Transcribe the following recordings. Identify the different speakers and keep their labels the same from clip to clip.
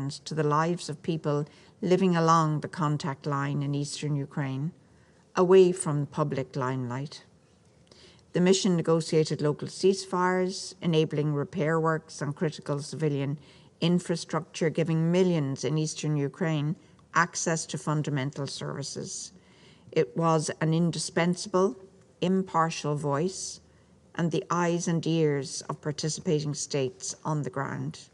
Speaker 1: concerns to the lives of people living along the contact line in eastern Ukraine, away from the public limelight. The mission negotiated local ceasefires, enabling repair works on critical civilian infrastructure, giving millions in eastern Ukraine access to fundamental services. It was an indispensable, impartial voice and the eyes and ears of participating states on the ground.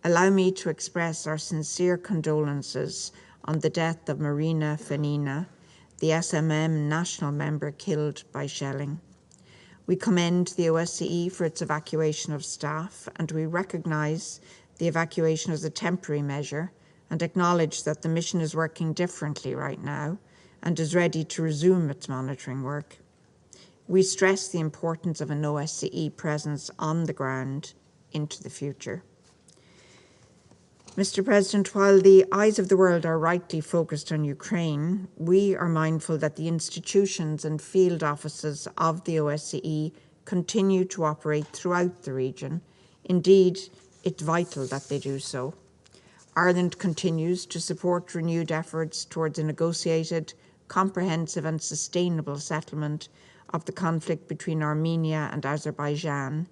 Speaker 1: Allow me to express our sincere condolences on the death of Marina Fanina, the SMM national member killed by shelling. We commend the OSCE for its evacuation of staff, and we recognise the evacuation as a temporary measure and acknowledge that the mission is working differently right now and is ready to resume its monitoring work. We stress the importance of an OSCE presence on the ground into the future. Mr. President, while the eyes of the world are rightly focused on Ukraine, we are mindful that the institutions and field offices of the OSCE continue to operate throughout the region. Indeed, it's vital that they do so. Ireland continues to support renewed efforts towards a negotiated, comprehensive and sustainable settlement of the conflict between Armenia and Azerbaijan,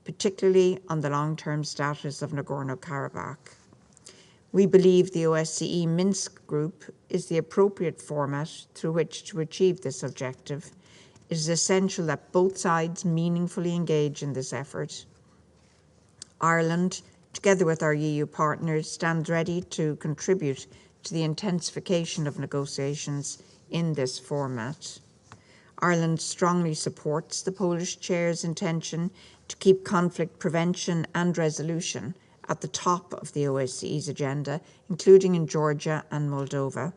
Speaker 1: particularly on the long-term status of Nagorno-Karabakh. We believe the OSCE Minsk Group is the appropriate format through which to achieve this objective. It is essential that both sides meaningfully engage in this effort. Ireland, together with our EU partners, stands ready to contribute to the intensification of negotiations in this format. Ireland strongly supports the Polish Chair's intention to keep conflict prevention and resolution at the top of the OSCE's agenda, including in Georgia and Moldova.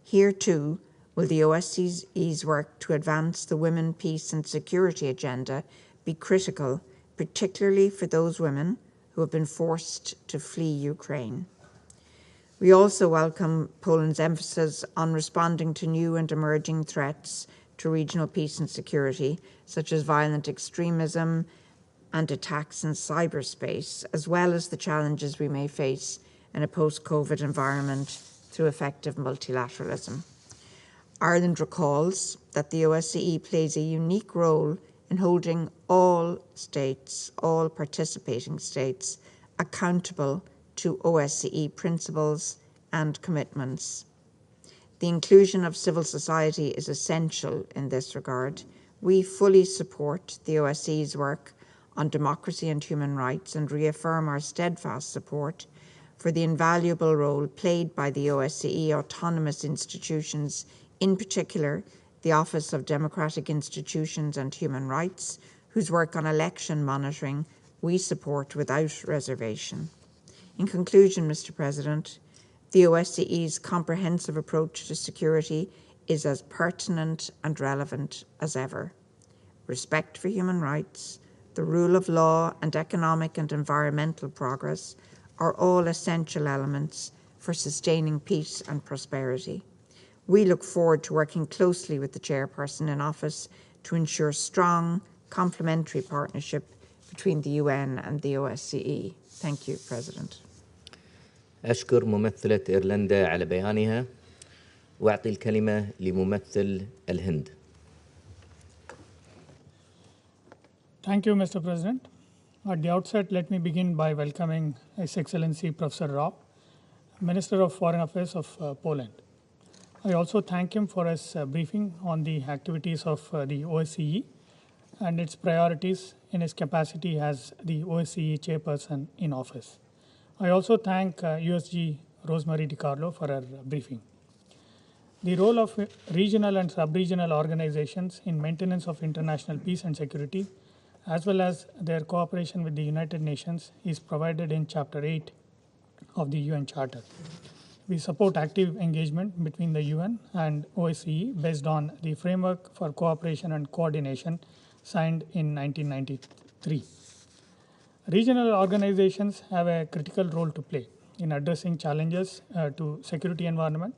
Speaker 1: Here too will the OSCE's work to advance the women, peace and security agenda be critical, particularly for those women who have been forced to flee Ukraine. We also welcome Poland's emphasis on responding to new and emerging threats to regional peace and security, such as violent extremism and attacks in cyberspace, as well as the challenges we may face in a post-COVID environment through effective multilateralism. Ireland recalls that the OSCE plays a unique role in holding all states, all participating states, accountable to OSCE principles and commitments. The inclusion of civil society is essential in this regard. We fully support the OSCE's work on democracy and human rights and reaffirm our steadfast support for the invaluable role played by the OSCE autonomous institutions, in particular the Office of Democratic Institutions and Human Rights, whose work on election monitoring we support without reservation. In conclusion, Mr. President, the OSCE's comprehensive approach to security is as pertinent and relevant as ever. Respect for human rights, the rule of law and economic and environmental progress are all essential elements for sustaining peace and prosperity. We look forward to working closely with the Chairperson-in-Office to ensure strong, complementary partnership between the UN and the OSCE. Thank you, President.
Speaker 2: أشكر ممثلة إيرلندا على بيانها وأعطي الكلمة لممثل الهند.
Speaker 3: Thank you, Mr. President. At the outset, let me begin by welcoming His Excellency Professor Rau, Minister of Foreign Affairs of Poland. I also thank him for his briefing on the activities of the OSCE and its priorities in his capacity as the OSCE Chairperson-in-Office. I also thank USG Rosemary DiCarlo for her briefing. The role of regional and sub-regional organizations in maintenance of international peace and security, as well as their cooperation with the United Nations, is provided in Chapter 8 of the UN Charter. We support active engagement between the UN and OSCE based on the Framework for Cooperation and Coordination signed in 1993. Regional organizations have a critical role to play in addressing challenges to security environment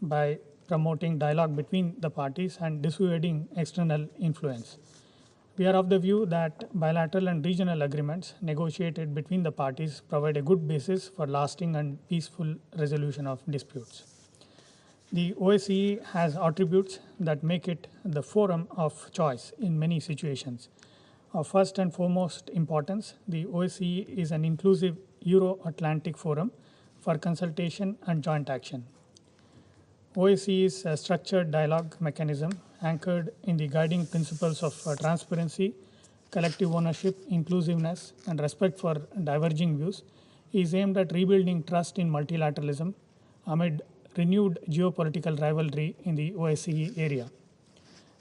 Speaker 3: by promoting dialogue between the parties and dissuading external influence. We are of the view that bilateral and regional agreements negotiated between the parties provide a good basis for lasting and peaceful resolution of disputes. The OSCE has attributes that make it the forum of choice in many situations. Of first and foremost importance, the OSCE is an inclusive Euro-Atlantic forum for consultation and joint action. OSCE is a structured dialogue mechanism anchored in the guiding principles of transparency, collective ownership, inclusiveness, and respect for diverging views, is aimed at rebuilding trust in multilateralism amid renewed geopolitical rivalry in the OSCE area.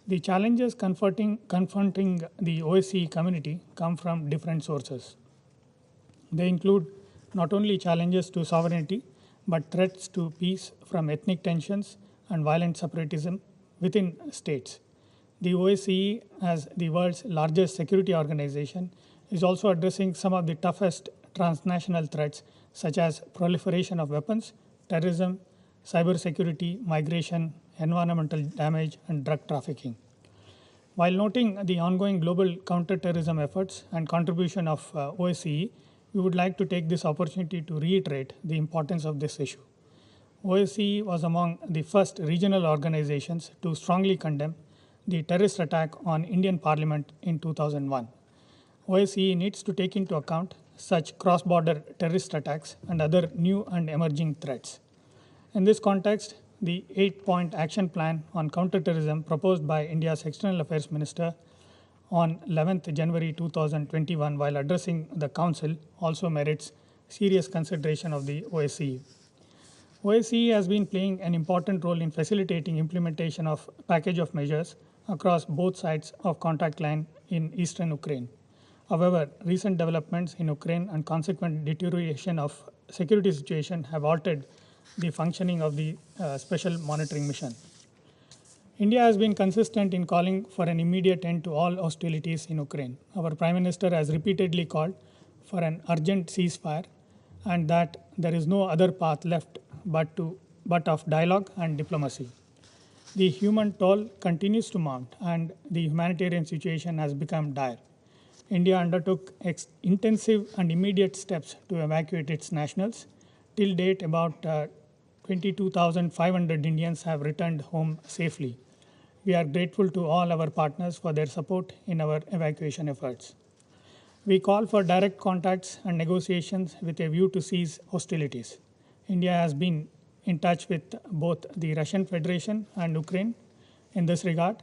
Speaker 3: The challenges confronting the OSCE community come from different sources. They include not only challenges to sovereignty, but threats to peace from ethnic tensions and violent separatism within states. The OSCE, as the world's largest security organization, is also addressing some of the toughest transnational threats, such as proliferation of weapons, terrorism, cybersecurity, migration, environmental damage, and drug trafficking. While noting the ongoing global counterterrorism efforts and contribution of OSCE, we would like to take this opportunity to reiterate the importance of this issue. OSCE was among the first regional organizations to strongly condemn the terrorist attack on Indian Parliament in 2001. OSCE needs to take into account such cross-border terrorist attacks and other new and emerging threats. In this context, the 8-point action plan on counterterrorism proposed by India's External Affairs Minister on 11th January 2021 while addressing the Council also merits serious consideration of the OSCE. OSCE has been playing an important role in facilitating implementation of package of measures across both sides of contact line in eastern Ukraine. However, recent developments in Ukraine and consequent deterioration of security situation have altered the functioning of the special monitoring mission. India has been consistent in calling for an immediate end to all hostilities in Ukraine. Our Prime Minister has repeatedly called for an urgent ceasefire and that there is no other path left but of dialogue and diplomacy. The human toll continues to mount and the humanitarian situation has become dire. India undertook intensive and immediate steps to evacuate its nationals. Till date, about 22,500 Indians have returned home safely. We are grateful to all our partners for their support in our evacuation efforts. We call for direct contacts and negotiations with a view to cease hostilities. India has been in touch with both the Russian Federation and Ukraine in this regard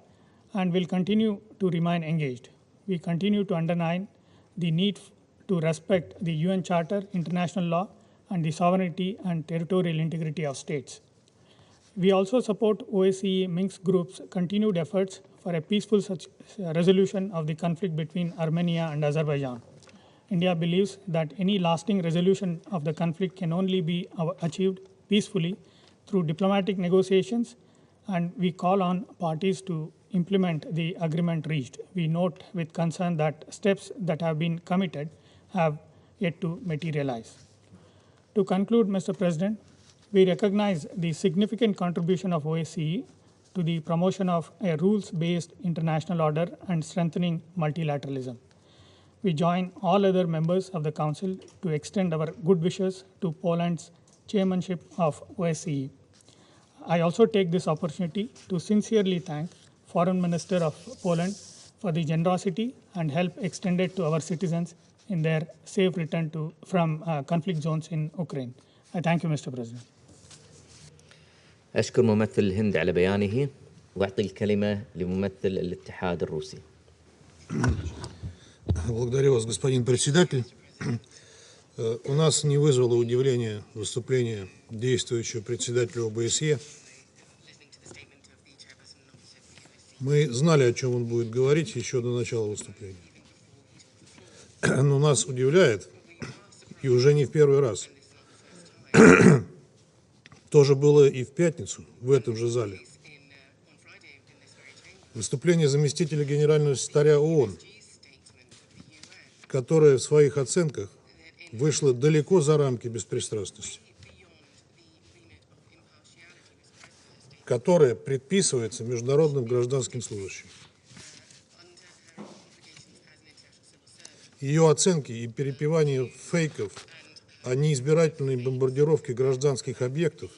Speaker 3: and will continue to remain engaged. We continue to underline the need to respect the UN Charter, international law, and the sovereignty and territorial integrity of states. We also support OSCE Minsk Group's continued efforts for a peaceful resolution of the conflict between Armenia and Azerbaijan. India believes that any lasting resolution of the conflict can only be achieved peacefully through diplomatic negotiations, and we call on parties to implement the agreement reached. We note with concern that steps that have been committed have yet to materialize. To conclude, Mr. President, we recognize the significant contribution of OSCE to the promotion of a rules-based international order and strengthening multilateralism. We join all other members of the Council to extend our good wishes to Poland's chairmanship of OSCE. I also take this opportunity to sincerely thank Foreign Minister of Poland for the generosity and help extended to our citizens in their safe return from conflict zones in Ukraine. I thank you, Mr. President.
Speaker 2: أشكر ممثل الهند على بيانه وأعطي الكلمة لممثل الاتحاد الروسي.
Speaker 4: Благодарю вас, господин председатель. У нас не вызвало удивления выступление действующего председателя ОБСЕ. Мы знали, о чем он будет говорить еще до начала выступления. Но нас удивляет, и уже не в первый раз, тоже было и в пятницу в этом же зале, выступление заместителя генерального секретаря ООН, которое в своих оценках вышло далеко за рамки беспристрастности, которое предписывается международным гражданским служащим. ее оценки и перепевание фейков о неизбирательной бомбардировке гражданских объектов,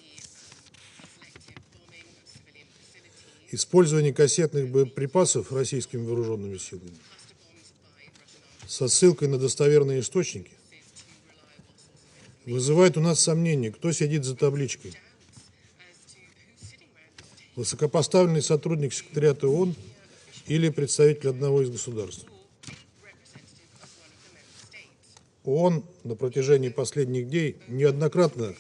Speaker 4: использование кассетных боеприпасов российскими вооруженными силами со ссылкой на достоверные источники вызывает у нас сомнение, кто сидит за табличкой. Высокопоставленный сотрудник секретариата ООН или представитель одного из государств. ООН на протяжении последних дней неоднократно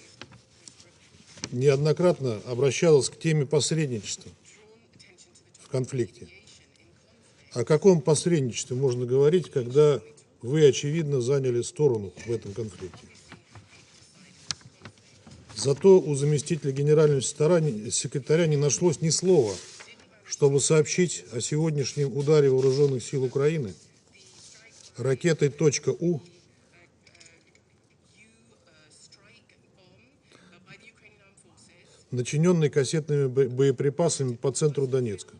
Speaker 4: обращалась к теме посредничества в конфликте. О каком посредничестве можно говорить, когда вы, очевидно, заняли сторону в этом конфликте? Зато у заместителя генерального секретаря не нашлось ни слова, чтобы сообщить о сегодняшнем ударе вооруженных сил Украины ракетой .У, начиненной кассетными боеприпасами по центру Донецка,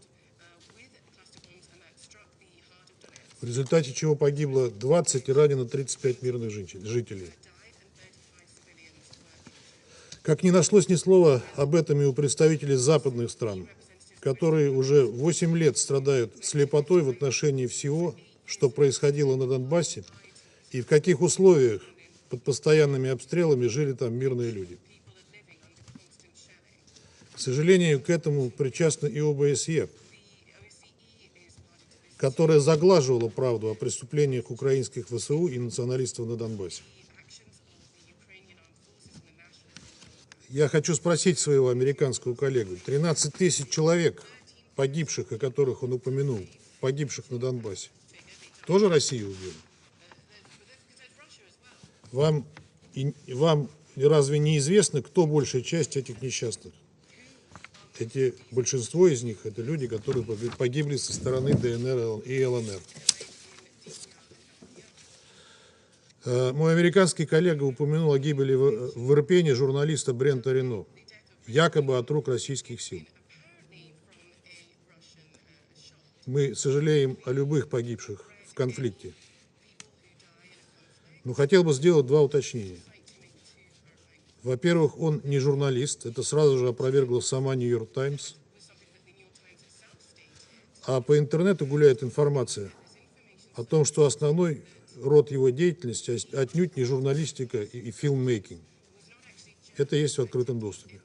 Speaker 4: в результате чего погибло 20 и ранено 35 мирных жителей. Как не нашлось ни слова об этом и у представителей западных стран, которые уже 8 лет страдают слепотой в отношении всего, что происходило на Донбассе, и в каких условиях под постоянными обстрелами жили там мирные люди. К сожалению, к этому причастна и ОБСЕ, которая заглаживала правду о преступлениях украинских ВСУ и националистов на Донбассе. Я хочу спросить своего американского коллегу. 13 тысяч человек, погибших, о которых он упомянул, погибших на Донбассе, тоже Россия убила? Вам разве не известно, кто большая часть этих несчастных? Большинство из них – это люди, которые погибли со стороны ДНР и ЛНР. Мой американский коллега упомянул о гибели в Ирпене журналиста Брента Рено, якобы от рук российских сил. Мы сожалеем о любых погибших в конфликте. Но хотел бы сделать два уточнения. Во-первых, он не журналист, это сразу же опровергла сама Нью-Йорк Таймс. А по интернету гуляет информация о том, что основной род его деятельности отнюдь не журналистика и филммейкинг. Это есть в открытом доступе.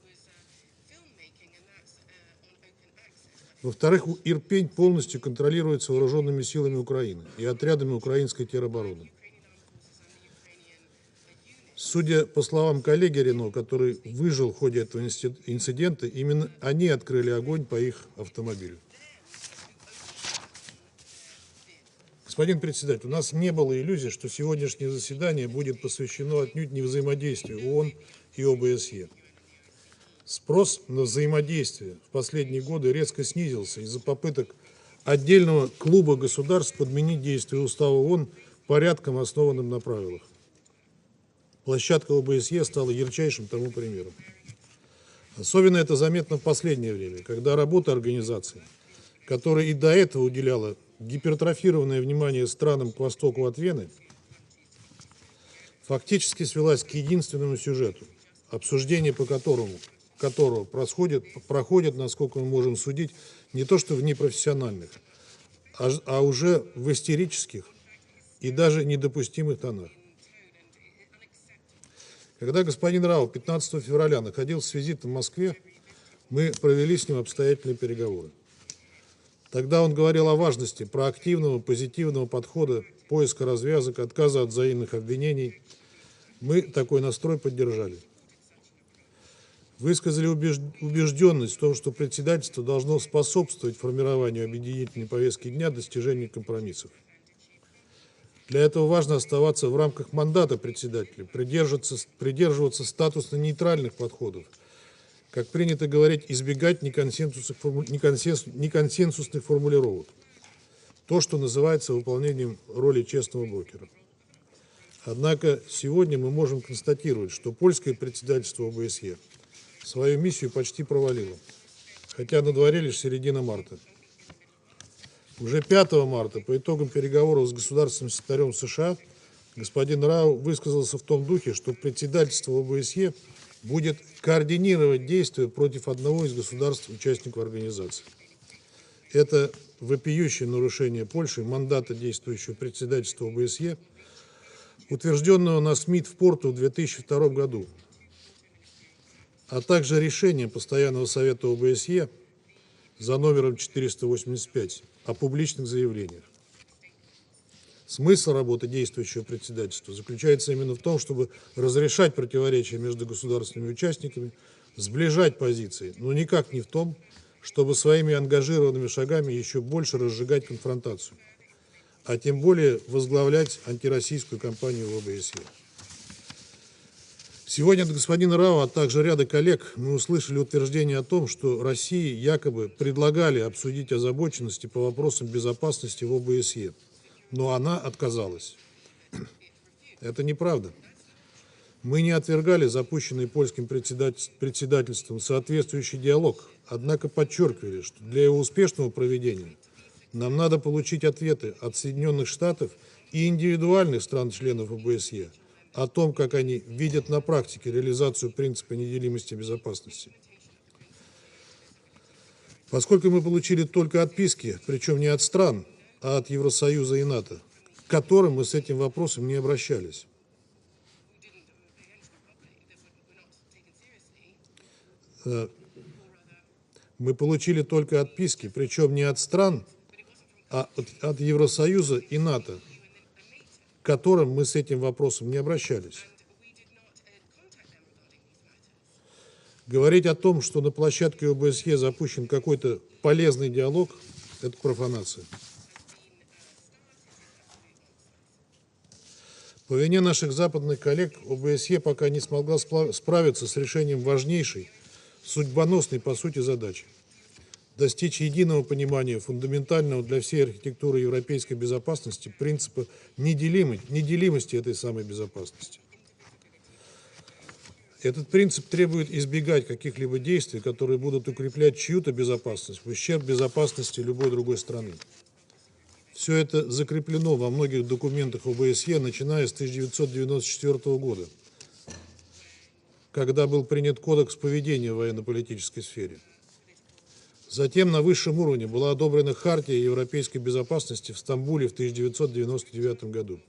Speaker 4: Во-вторых, Ирпень полностью контролируется вооруженными силами Украины и отрядами украинской теробороны. Судя по словам коллеги Рено, который выжил в ходе этого инцидента, именно они открыли огонь по их автомобилю. Господин председатель, у нас не было иллюзий, что сегодняшнее заседание будет посвящено отнюдь не взаимодействию ООН и ОБСЕ. Спрос на взаимодействие в последние годы резко снизился из-за попыток отдельного клуба государств подменить действия Устава ООН порядком, основанным на правилах. Площадка ОБСЕ стала ярчайшим тому примером. Особенно это заметно в последнее время, когда работа организации, которая и до этого уделяла гипертрофированное внимание странам к востоку от Вены, фактически свелась к единственному сюжету, обсуждение по которого проходит, насколько мы можем судить, не то что в непрофессиональных, а уже в истерических и даже недопустимых тонах. Когда господин Рау 15 февраля находился с визитом в Москве, мы провели с ним обстоятельные переговоры. Тогда он говорил о важности проактивного, позитивного подхода, поиска развязок, отказа от взаимных обвинений. Мы такой настрой поддержали. Высказали убежденность в том, что председательство должно способствовать формированию объединительной повестки дня, достижению компромиссов. Для этого важно оставаться в рамках мандата председателя, придерживаться статусно-нейтральных подходов, как принято говорить, избегать неконсенсусных формулировок. То, что называется выполнением роли честного брокера. Однако сегодня мы можем констатировать, что польское председательство ОБСЕ свою миссию почти провалило, хотя на дворе лишь середина марта. Уже 5 марта по итогам переговоров с государственным секретарем США господин Рау высказался в том духе, что председательство ОБСЕ будет координировать действия против одного из государств-участников организации. Это вопиющее нарушение Польшей мандата действующего председательства ОБСЕ, утвержденного на СМИ в Порту в 2002 году, а также решение Постоянного совета ОБСЕ за номером 485 о публичных заявлениях. Смысл работы действующего председательства заключается именно в том, чтобы разрешать противоречия между государственными участниками, сближать позиции, но никак не в том, чтобы своими ангажированными шагами еще больше разжигать конфронтацию, а тем более возглавлять антироссийскую кампанию в ОБСЕ. Сегодня от господина Рау, а также ряда коллег мы услышали утверждение о том, что России якобы предлагали обсудить озабоченности по вопросам безопасности в ОБСЕ, но она отказалась. Это неправда. Мы не отвергали запущенный польским председательством соответствующий диалог, однако подчеркивали, что для его успешного проведения нам надо получить ответы от Соединенных Штатов и индивидуальных стран-членов ОБСЕ о том, как они видят на практике реализацию принципа неделимости безопасности. Поскольку мы получили только отписки, причем не от стран, а от Евросоюза и НАТО, к которым мы с этим вопросом не обращались. Мы получили только отписки, причем не от стран, а от Евросоюза и НАТО, к которым мы с этим вопросом не обращались. Говорить о том, что на площадке ОБСЕ запущен какой-то полезный диалог, это профанация. По вине наших западных коллег ОБСЕ пока не смогла справиться с решением важнейшей, судьбоносной по сути задачи – достичь единого понимания фундаментального для всей архитектуры европейской безопасности принципа неделимости этой самой безопасности. Этот принцип требует избегать каких-либо действий, которые будут укреплять чью-то безопасность в ущерб безопасности любой другой страны. Все это закреплено во многих документах ОБСЕ, начиная с 1994 года, когда был принят Кодекс поведения в военно-политической сфере. Затем на высшем уровне была одобрена Хартия европейской безопасности в Стамбуле в 1999 году.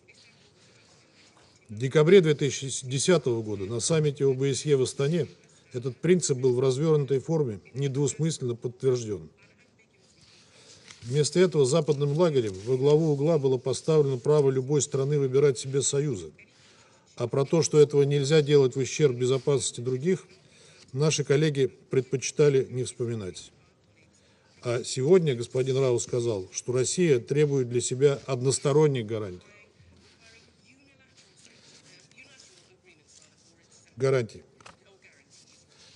Speaker 4: В декабре 2010 года на саммите ОБСЕ в Астане этот принцип был в развернутой форме недвусмысленно подтвержден. Вместо этого западным лагерем во главу угла было поставлено право любой страны выбирать себе союзы. А про то, что этого нельзя делать в ущерб безопасности других, наши коллеги предпочитали не вспоминать. А сегодня господин Рау сказал, что Россия требует для себя односторонних гарантий.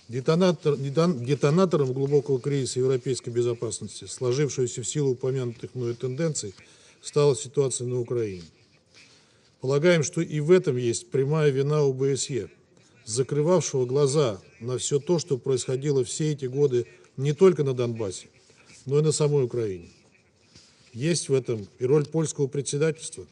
Speaker 4: Детонатором глубокого кризиса европейской безопасности, сложившегося в силу упомянутых мною тенденций, стала ситуация на Украине. Полагаем, что и в этом есть прямая вина ОБСЕ, закрывавшего глаза на все то, что происходило все эти годы не только на Донбассе, но и на самой Украине. Есть в этом и роль польского председательства.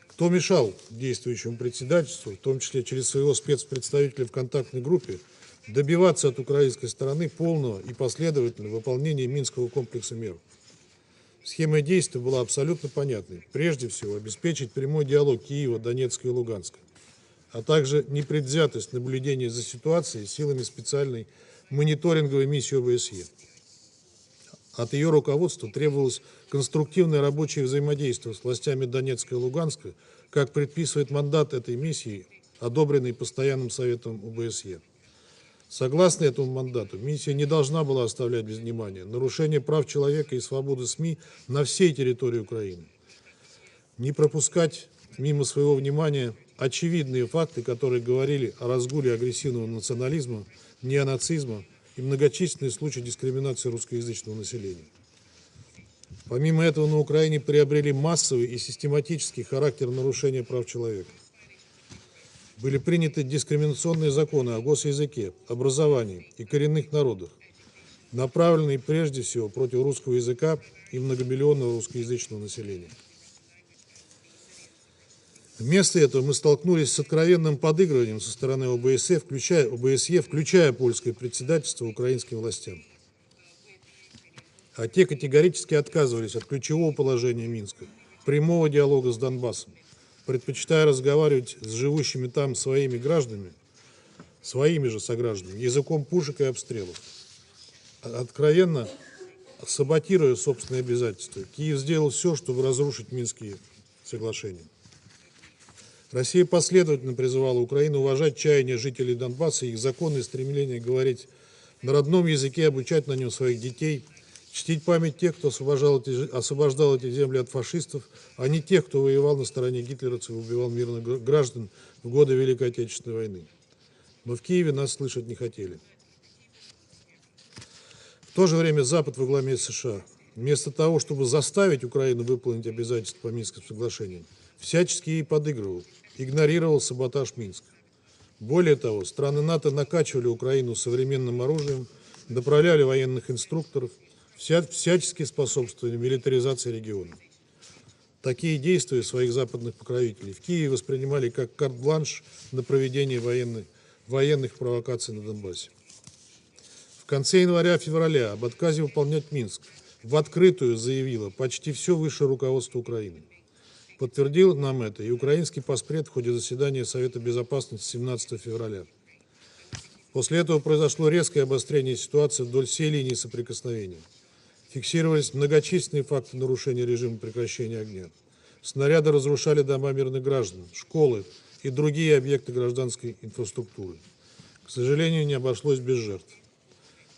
Speaker 4: Кто мешал действующему председательству, в том числе через своего спецпредставителя в контактной группе, добиваться от украинской стороны полного и последовательного выполнения Минского комплекса мер? Схема действий была абсолютно понятной. Прежде всего, обеспечить прямой диалог Киева, Донецка и Луганска, а также непредвзятость наблюдения за ситуацией силами специальной мониторинговой миссии ОБСЕ. От ее руководства требовалось конструктивное рабочее взаимодействие с властями Донецка и Луганска, как предписывает мандат этой миссии, одобренный Постоянным советом ОБСЕ. Согласно этому мандату, миссия не должна была оставлять без внимания нарушение прав человека и свободы СМИ на всей территории Украины. Не пропускать мимо своего внимания очевидные факты, которые говорили о разгуле агрессивного национализма, неонацизма и многочисленные случаи дискриминации русскоязычного населения. Помимо этого, на Украине приобрели массовый и систематический характер нарушения прав человека. Были приняты дискриминационные законы о госязыке, образовании и коренных народах, направленные прежде всего против русского языка и многомиллионного русскоязычного населения. Вместо этого мы столкнулись с откровенным подыгрыванием со стороны ОБСЕ, включая польское председательство украинским властям. А те категорически отказывались от ключевого положения Минска, прямого диалога с Донбассом, предпочитая разговаривать с живущими там своими гражданами, своими же согражданами, языком пушек и обстрелов. Откровенно саботируя собственные обязательства, Киев сделал все, чтобы разрушить Минские соглашения. Россия последовательно призывала Украину уважать чаяния жителей Донбасса и их законные стремления говорить на родном языке, обучать на нем своих детей, чтить память тех, кто освобождал эти земли от фашистов, а не тех, кто воевал на стороне гитлеровцев и убивал мирных граждан в годы Великой Отечественной войны. Но в Киеве нас слышать не хотели. В то же время Запад во главе с США, вместо того, чтобы заставить Украину выполнить обязательства по Минским соглашениям, всячески ей подыгрывал, игнорировал саботаж Минска. Более того, страны НАТО накачивали Украину современным оружием, направляли военных инструкторов, всячески способствовали милитаризации региона. Такие действия своих западных покровителей в Киеве воспринимали как карт-бланш на проведение военных провокаций на Донбассе. В конце января-февраля об отказе выполнять Минск в открытую заявило почти все высшее руководство Украины. Подтвердил нам это и украинский постпред в ходе заседания Совета Безопасности 17 февраля. После этого произошло резкое обострение ситуации вдоль всей линии соприкосновения. Фиксировались многочисленные факты нарушения режима прекращения огня. Снаряды разрушали дома мирных граждан, школы и другие объекты гражданской инфраструктуры. К сожалению, не обошлось без жертв.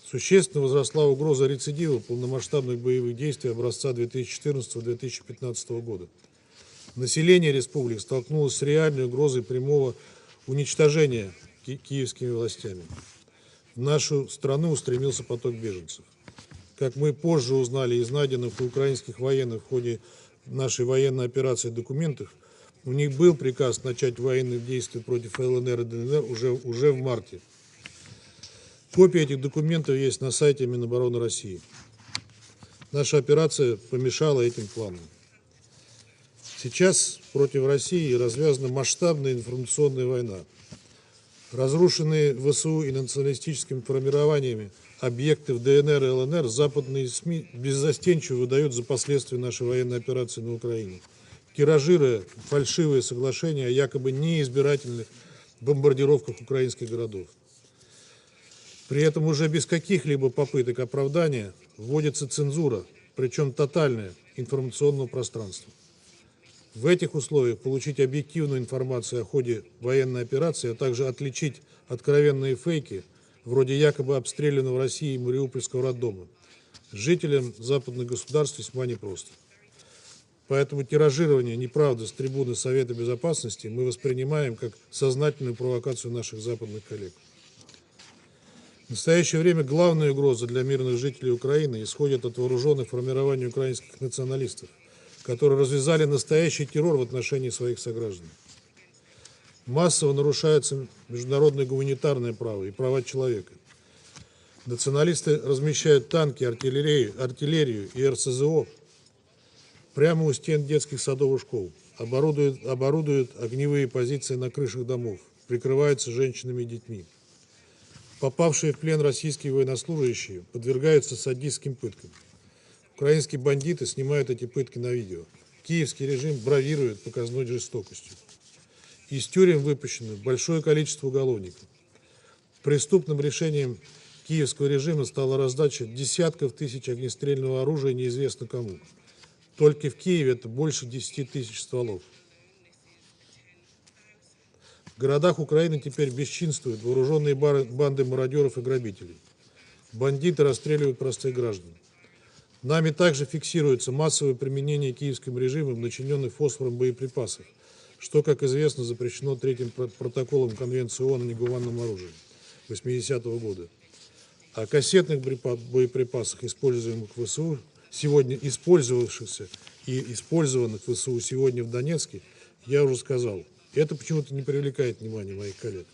Speaker 4: Существенно возросла угроза рецидива полномасштабных боевых действий образца 2014-2015 года. Население республик столкнулось с реальной угрозой прямого уничтожения киевскими властями. В нашу страну устремился поток беженцев. Как мы позже узнали из найденных у украинских военных в ходе нашей военной операции документов, у них был приказ начать военные действия против ЛНР и ДНР уже в марте. Копия этих документов есть на сайте Минобороны России. Наша операция помешала этим планам. Сейчас против России развязана масштабная информационная война. Разрушенные ВСУ и националистическими формированиями объекты в ДНР и ЛНР западные СМИ беззастенчиво выдают за последствия нашей военной операции на Украине, тиражируя фальшивые соглашения о якобы неизбирательных бомбардировках украинских городов. При этом уже без каких-либо попыток оправдания вводится цензура, причем тотальная, информационного пространства. В этих условиях получить объективную информацию о ходе военной операции, а также отличить откровенные фейки, вроде якобы обстрелянного Россией Мариупольского роддома, жителям западных государств весьма непросто. Поэтому тиражирование неправды с трибуны Совета Безопасности мы воспринимаем как сознательную провокацию наших западных коллег. В настоящее время главная угроза для мирных жителей Украины исходит от вооруженных формирований украинских националистов, которые развязали настоящий террор в отношении своих сограждан. Массово нарушается международное гуманитарное право и права человека. Националисты размещают танки, артиллерию и РСЗО прямо у стен детских садов и школ, оборудуют огневые позиции на крышах домов, прикрываются женщинами и детьми. Попавшие в плен российские военнослужащие подвергаются садистским пыткам. Украинские бандиты снимают эти пытки на видео. Киевский режим бравирует показной жестокостью. Из тюрем выпущено большое количество уголовников. Преступным решением киевского режима стала раздача десятков тысяч огнестрельного оружия неизвестно кому. Только в Киеве это больше 10 тысяч стволов. В городах Украины теперь бесчинствуют вооруженные банды мародеров и грабителей. Бандиты расстреливают простых граждан. Нами также фиксируется массовое применение киевским режимом начиненных фосфором боеприпасов, что, как известно, запрещено третьим протоколом Конвенции ООН о негуманном оружии 80-го года. О кассетных боеприпасах, используемых в ВСУ, сегодня использовавшихся и использованных в ВСУ сегодня в Донецке, я уже сказал. Это почему-то не привлекает внимания моих коллег.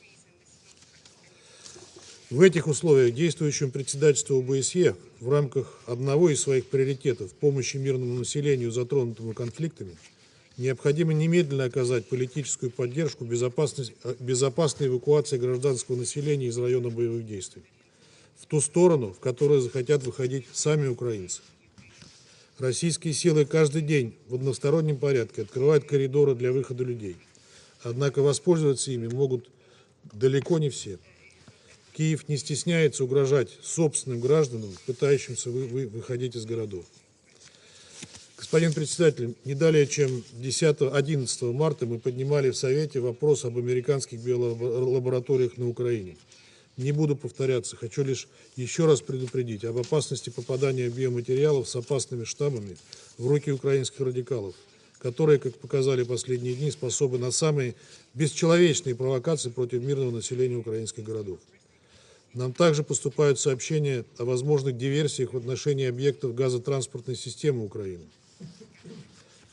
Speaker 4: В этих условиях действующему председательству ОБСЕ в рамках одного из своих приоритетов помощи мирному населению, затронутому конфликтами, необходимо немедленно оказать политическую поддержку безопасной эвакуации гражданского населения из района боевых действий в ту сторону, в которую захотят выходить сами украинцы. Российские силы каждый день в одностороннем порядке открывают коридоры для выхода людей. Однако воспользоваться ими могут далеко не все. Киев не стесняется угрожать собственным гражданам, пытающимся выходить из городов. Господин председатель, не далее, чем 11 марта мы поднимали в Совете вопрос об американских биолабораториях на Украине. Не буду повторяться, хочу лишь еще раз предупредить об опасности попадания биоматериалов с опасными штаммами в руки украинских радикалов, которые, как показали последние дни, способны на самые бесчеловечные провокации против мирного населения украинских городов. Нам также поступают сообщения о возможных диверсиях в отношении объектов газотранспортной системы Украины.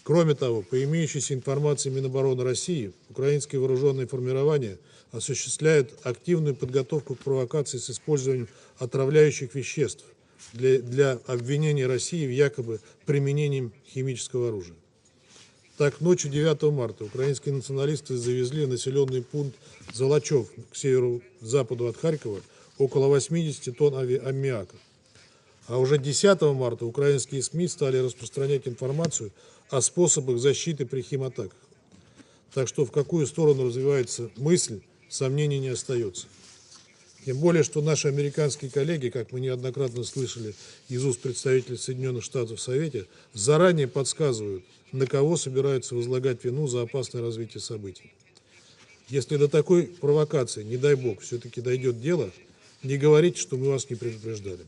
Speaker 4: Кроме того, по имеющейся информации Минобороны России, украинские вооруженные формирования осуществляют активную подготовку к провокации с использованием отравляющих веществ для обвинения России в якобы применении химического оружия. Так, ночью 9 марта украинские националисты завезли в населенный пункт Золочев к северо-западу от Харькова около 80 тонн аммиака. А уже 10 марта украинские СМИ стали распространять информацию о способах защиты при химатаках. Так что в какую сторону развивается мысль, сомнений не остается. Тем более, что наши американские коллеги, как мы неоднократно слышали из уст представителей Соединенных Штатов в Совете, заранее подсказывают, на кого собираются возлагать вину за опасное развитие событий. Если до такой провокации, не дай бог, все-таки дойдет дело, не говорите, что мы вас не предупреждали.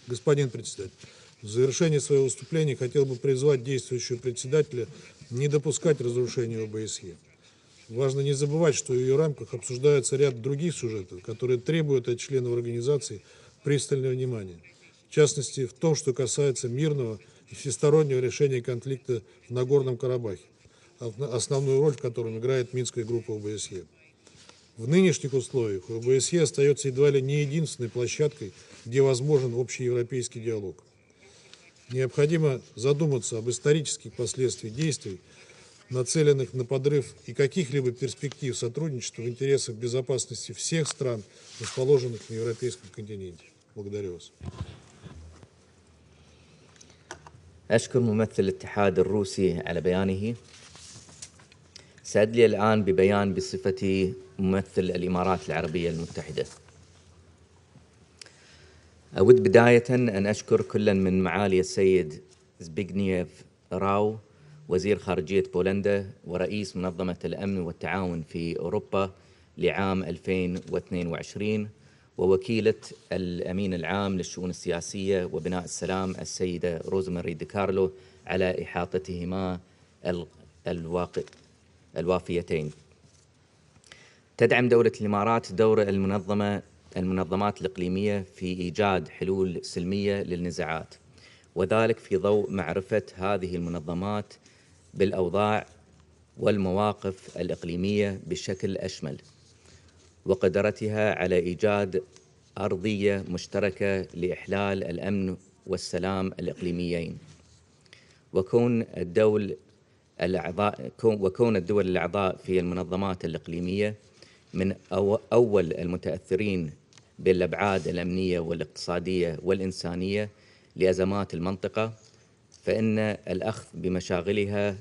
Speaker 4: Господин председатель, в завершение своего выступления хотел бы призвать действующего председателя не допускать разрушения ОБСЕ. Важно не забывать, что в ее рамках обсуждается ряд других сюжетов, которые требуют от членов организации пристального внимания. В частности, в том, что касается мирного и всестороннего решения конфликта в Нагорном Карабахе, основную роль в котором играет Минская группа ОБСЕ. В нынешних условиях ОБСЕ остается едва ли не единственной площадкой, где возможен общеевропейский диалог. Необходимо задуматься об исторических последствиях действий, нацеленных на подрыв и каких-либо перспектив сотрудничества в интересах безопасности всех стран, расположенных на европейском континенте. Благодарю вас.
Speaker 2: أشكر ممثل الاتحاد الروسي على بيانه. سأدلي الآن ببيان بصفتي ممثل الإمارات العربية المتحدة. أود بداية أن أشكر كلا من معالي السيد زبيغنييف راو وزير خارجية بولندا ورئيس منظمة الأمن والتعاون في أوروبا لعام 2022 ووكيلة الأمين العام للشؤون السياسية وبناء السلام السيدة روزماري دي كارلو على إحاطتهما الوافيتين. تدعم دولة الإمارات دور المنظمات الإقليمية في إيجاد حلول سلمية للنزاعات، وذلك في ضوء معرفة هذه المنظمات بالأوضاع والمواقف الإقليمية بشكل أشمل، وقدرتها على إيجاد أرضية مشتركة لإحلال الأمن والسلام الإقليميين. وكون الدول الأعضاء في المنظمات الإقليمية من أول المتأثرين بالأبعاد الأمنية والاقتصادية والإنسانية لأزمات المنطقة، فإن الأخذ بمشاغلها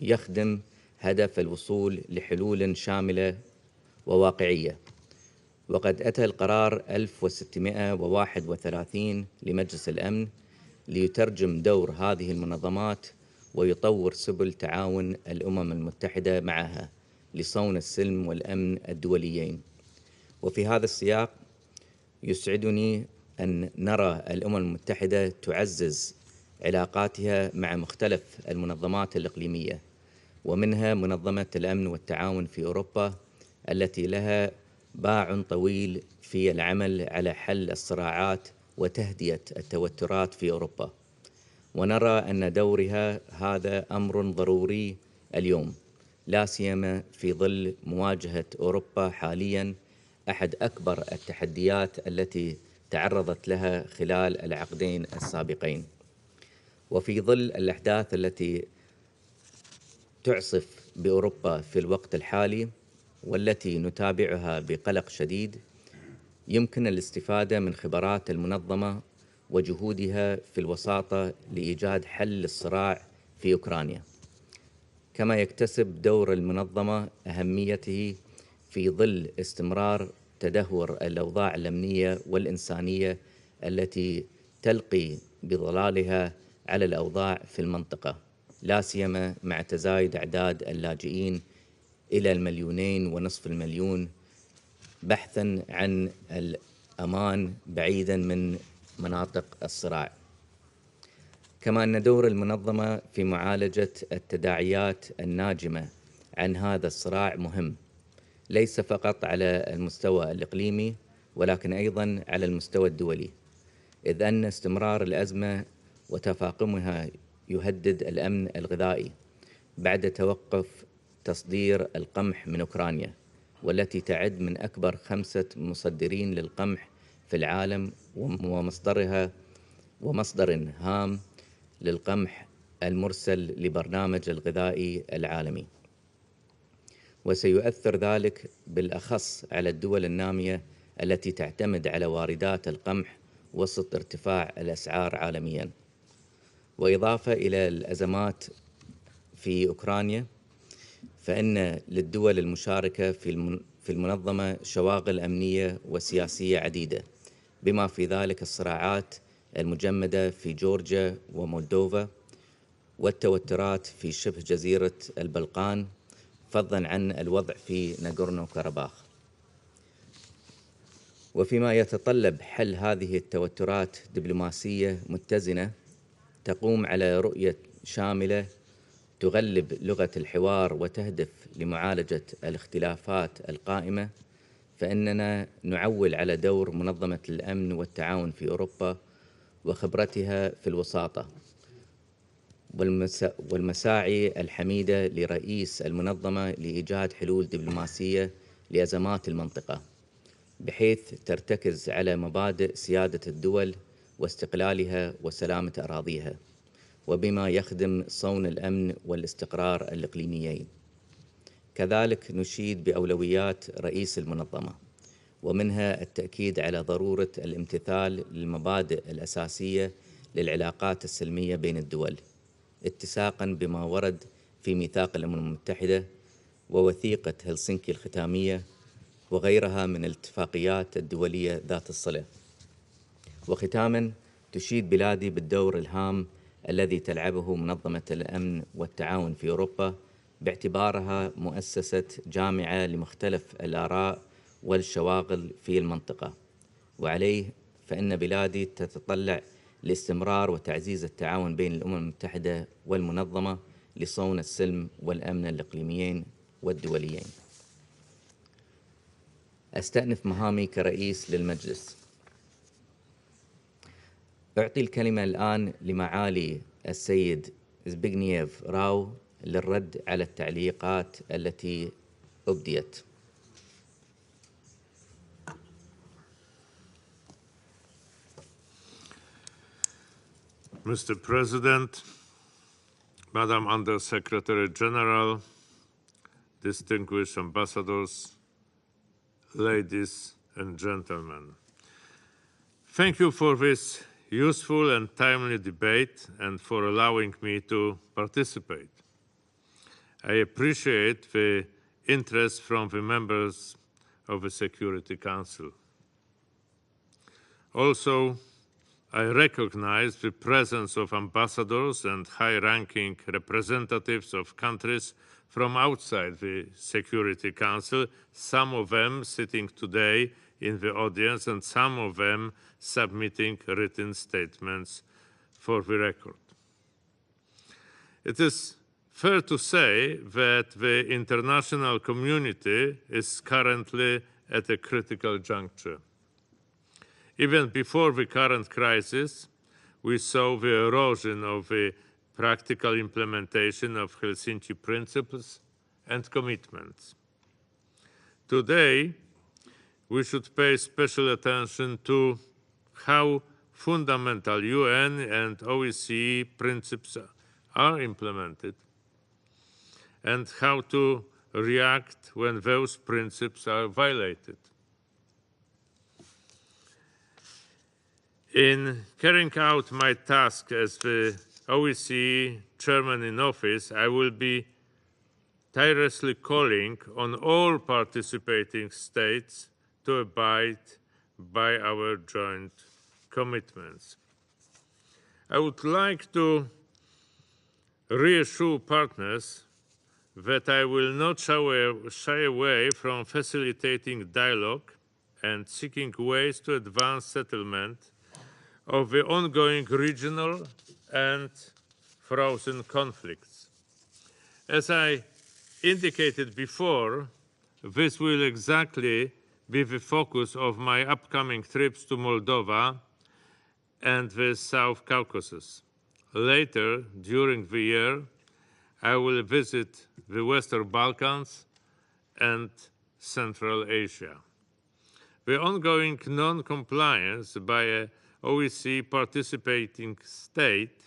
Speaker 2: يخدم هدف الوصول لحلول شاملة وواقعية. وقد أتى القرار 1631 لمجلس الأمن ليترجم دور هذه المنظمات ويطور سبل تعاون الأمم المتحدة معها لصون السلم والأمن الدوليين. وفي هذا السياق يسعدني أن نرى الأمم المتحدة تعزز علاقاتها مع مختلف المنظمات الإقليمية، ومنها منظمة الأمن والتعاون في أوروبا التي لها باع طويل في العمل على حل الصراعات وتهدئة التوترات في أوروبا. ونرى أن دورها هذا أمر ضروري اليوم، لا سيما في ظل مواجهة أوروبا حالياً أحد أكبر التحديات التي تعرضت لها خلال العقدين السابقين. وفي ظل الأحداث التي تعصف بأوروبا في الوقت الحالي والتي نتابعها بقلق شديد، يمكن الاستفادة من خبرات المنظمة وجهودها في الوساطة لإيجاد حل للصراع في أوكرانيا. كما يكتسب دور المنظمة أهميته في ظل استمرار تدهور الأوضاع الأمنية والإنسانية التي تلقي بظلالها على الأوضاع في المنطقة، لا سيما مع تزايد أعداد اللاجئين إلى 2.5 مليون بحثاً عن الأمان بعيداً من مناطق الصراع. كما أن دور المنظمة في معالجة التداعيات الناجمة عن هذا الصراع مهم، ليس فقط على المستوى الإقليمي ولكن أيضاً على المستوى الدولي، إذ أن استمرار الأزمة وتفاقمها يهدد الأمن الغذائي بعد توقف تصدير القمح من أوكرانيا، والتي تعد من أكبر 5 مصدرين للقمح في العالم ومصدر هام للقمح المرسل لبرنامج الغذائي العالمي. وسيؤثر ذلك بالأخص على الدول النامية التي تعتمد على واردات القمح وسط ارتفاع الأسعار عالمياً. وإضافة إلى الأزمات في أوكرانيا، فإن للدول المشاركة في المنظمة شواغل أمنية وسياسية عديدة، بما في ذلك الصراعات المجمدة في جورجيا ومولدوفا، والتوترات في شبه جزيرة البلقان، فضلاً عن الوضع في ناغورنو كاراباخ. وفيما يتطلب حل هذه التوترات دبلوماسية متزنة تقوم على رؤية شاملة تغلب لغة الحوار وتهدف لمعالجة الاختلافات القائمة، فإننا نعول على دور منظمة الأمن والتعاون في أوروبا وخبرتها في الوساطة، والمساعي الحميدة لرئيس المنظمة لإيجاد حلول دبلوماسية لأزمات المنطقة، بحيث ترتكز على مبادئ سيادة الدول واستقلالها وسلامة أراضيها، وبما يخدم صون الأمن والاستقرار الإقليميين. كذلك نشيد بأولويات رئيس المنظمة، ومنها التأكيد على ضرورة الامتثال للمبادئ الأساسية للعلاقات السلمية بين الدول، اتساقاً بما ورد في ميثاق الأمم المتحدة ووثيقة هلسنكي الختامية وغيرها من الاتفاقيات الدولية ذات الصلة. وختاماً، تشيد بلادي بالدور الهام الذي تلعبه منظمة الأمن والتعاون في أوروبا باعتبارها مؤسسة جامعة لمختلف الآراء والشواغل في المنطقة، وعليه فإن بلادي تتطلع لاستمرار وتعزيز التعاون بين الأمم المتحدة والمنظمة لصون السلم والأمن الإقليميين والدوليين. أستأنف مهامي كرئيس للمجلس. أعطي الكلمة الآن لمعالي السيد زبيغنييف راو للرد على التعليقات التي أبديت.
Speaker 5: Mr. President, Madam Under-Secretary General, distinguished ambassadors, ladies and gentlemen. Thank you for this useful and timely debate and for allowing me to participate. I appreciate the interest from the members of the Security Council. Also, I recognize the presence of ambassadors and high-ranking representatives of countries from outside the Security Council, some of them sitting today in the audience and some of them submitting written statements for the record. It is fair to say that the international community is currently at a critical juncture. Even before the current crisis, we saw the erosion of the practical implementation of Helsinki principles and commitments. Today, we should pay special attention to how fundamental UN and OSCE principles are implemented and how to react when those principles are violated. In carrying out my task as the OSCE Chairman-in-Office, I will be tirelessly calling on all participating states to abide by our joint commitments. I would like to reassure partners that I will not shy away from facilitating dialogue and seeking ways to advance settlement of the ongoing regional and frozen conflicts. As I indicated before, this will exactly be the focus of my upcoming trips to Moldova and the South Caucasus. Later, during the year, I will visit the Western Balkans and Central Asia. The ongoing non-compliance by a OSCE participating state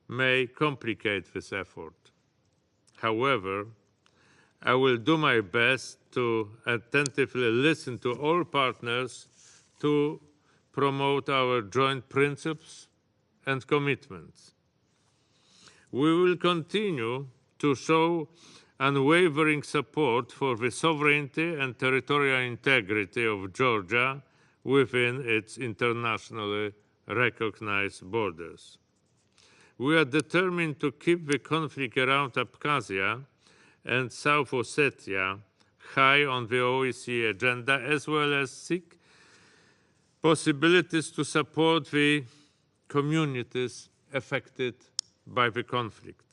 Speaker 5: may complicate this effort. However, I will do my best to attentively listen to all partners to promote our joint principles and commitments. We will continue to show unwavering support for the sovereignty and territorial integrity of Georgia within its internationally recognized borders. We are determined to keep the conflict around Abkhazia and South Ossetia high on the OSCE agenda, as well as seek possibilities to support the communities affected by the conflict.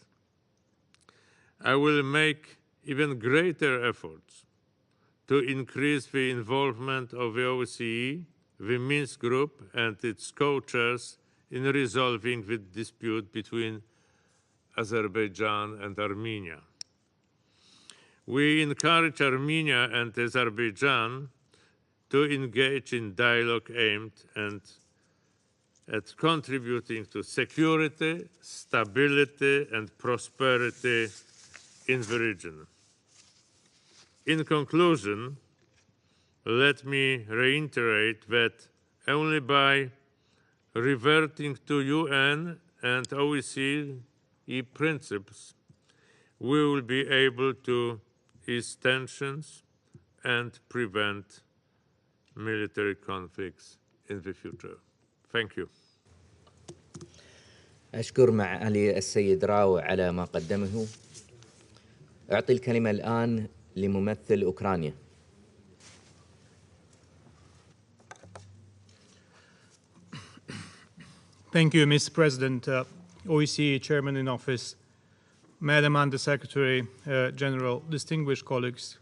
Speaker 5: I will make even greater efforts to increase the involvement of the OSCE, the Minsk Group, and its co-chairs in resolving the dispute between Azerbaijan and Armenia. We encourage Armenia and Azerbaijan to engage in dialogue aimed at contributing to security, stability, and prosperity in the region. In conclusion, let me reiterate that only by reverting to UN and OSCE principles, we will be able to ease tensions and prevent military conflicts in the future. Thank you.
Speaker 2: أشكر معالي السيد راو على ما قدمه. أعطي الكلمة الآن لممثل أوكرانيا.
Speaker 6: Thank you, Mr. President, OSCE Chairman-in-Office, Madam Under-Secretary General, distinguished colleagues,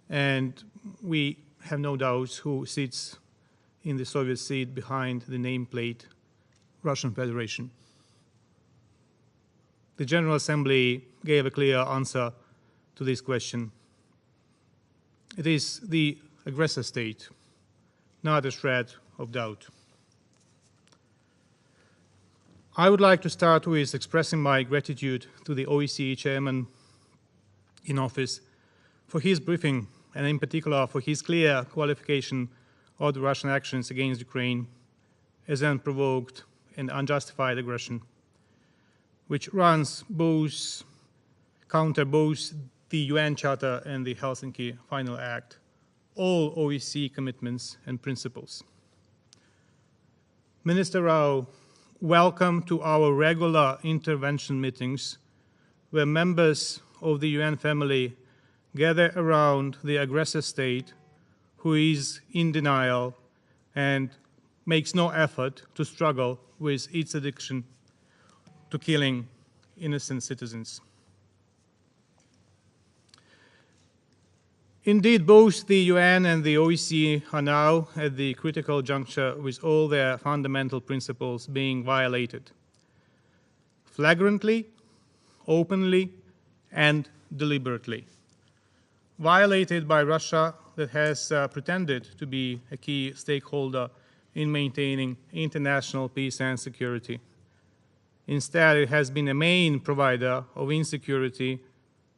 Speaker 6: and we have no doubts who sits in the Soviet seat behind the nameplate Russian Federation. The General Assembly gave a clear answer to this question. It is the aggressor state, not a shred of doubt. I would like to start with expressing my gratitude to the OSCE Chairman-in-Office for his briefing, and in particular for his clear qualification of the Russian actions against Ukraine as unprovoked and unjustified aggression, which runs counter both the UN Charter and the Helsinki Final Act, all OSCE commitments and principles. Minister Rau, welcome to our regular intervention meetings, where members of the UN family gather around the aggressor state who is in denial and makes no effort to struggle with its addiction to killing innocent citizens. Indeed, both the UN and the OSCE are now at the critical juncture with all their fundamental principles being violated, flagrantly, openly, and deliberately. Violated by Russia that has pretended to be a key stakeholder in maintaining international peace and security. Instead, it has been a main provider of insecurity,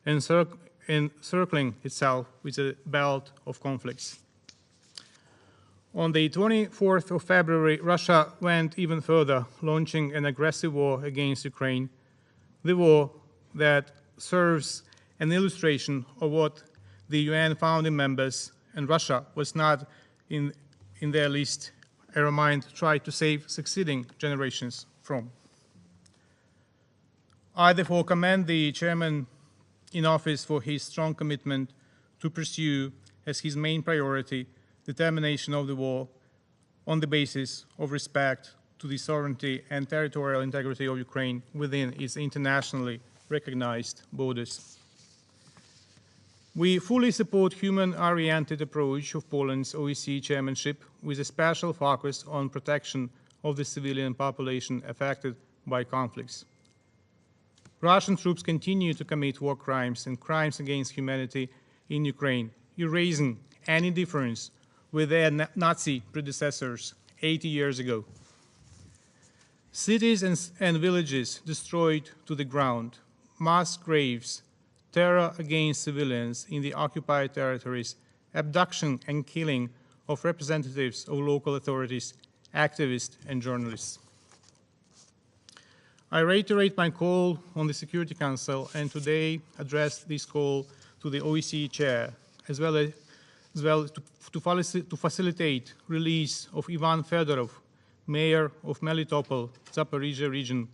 Speaker 6: encircling itself with a belt of conflicts. On the 24th of February, Russia went even further, launching an aggressive war against Ukraine, the war that serves an illustration of what the UN founding members, and Russia was not in their list, I remind, tried to save succeeding generations from. I therefore commend the Chairman-in-Office for his strong commitment to pursue as his main priority the termination of the war on the basis of respect to the sovereignty and territorial integrity of Ukraine within its internationally recognized borders. We fully support human-oriented approach of Poland's OSCE chairmanship with a special focus on protection of the civilian population affected by conflicts. Russian troops continue to commit war crimes and crimes against humanity in Ukraine, erasing any difference with their Nazi predecessors 80 years ago. Cities and villages destroyed to the ground, mass graves, terror against civilians in the occupied territories, abduction and killing of representatives of local authorities, activists, and journalists. I reiterate my call on the Security Council and today address this call to the OSCE chair, as well to facilitate release of Ivan Fedorov, mayor of Melitopol, Zaporizhia region,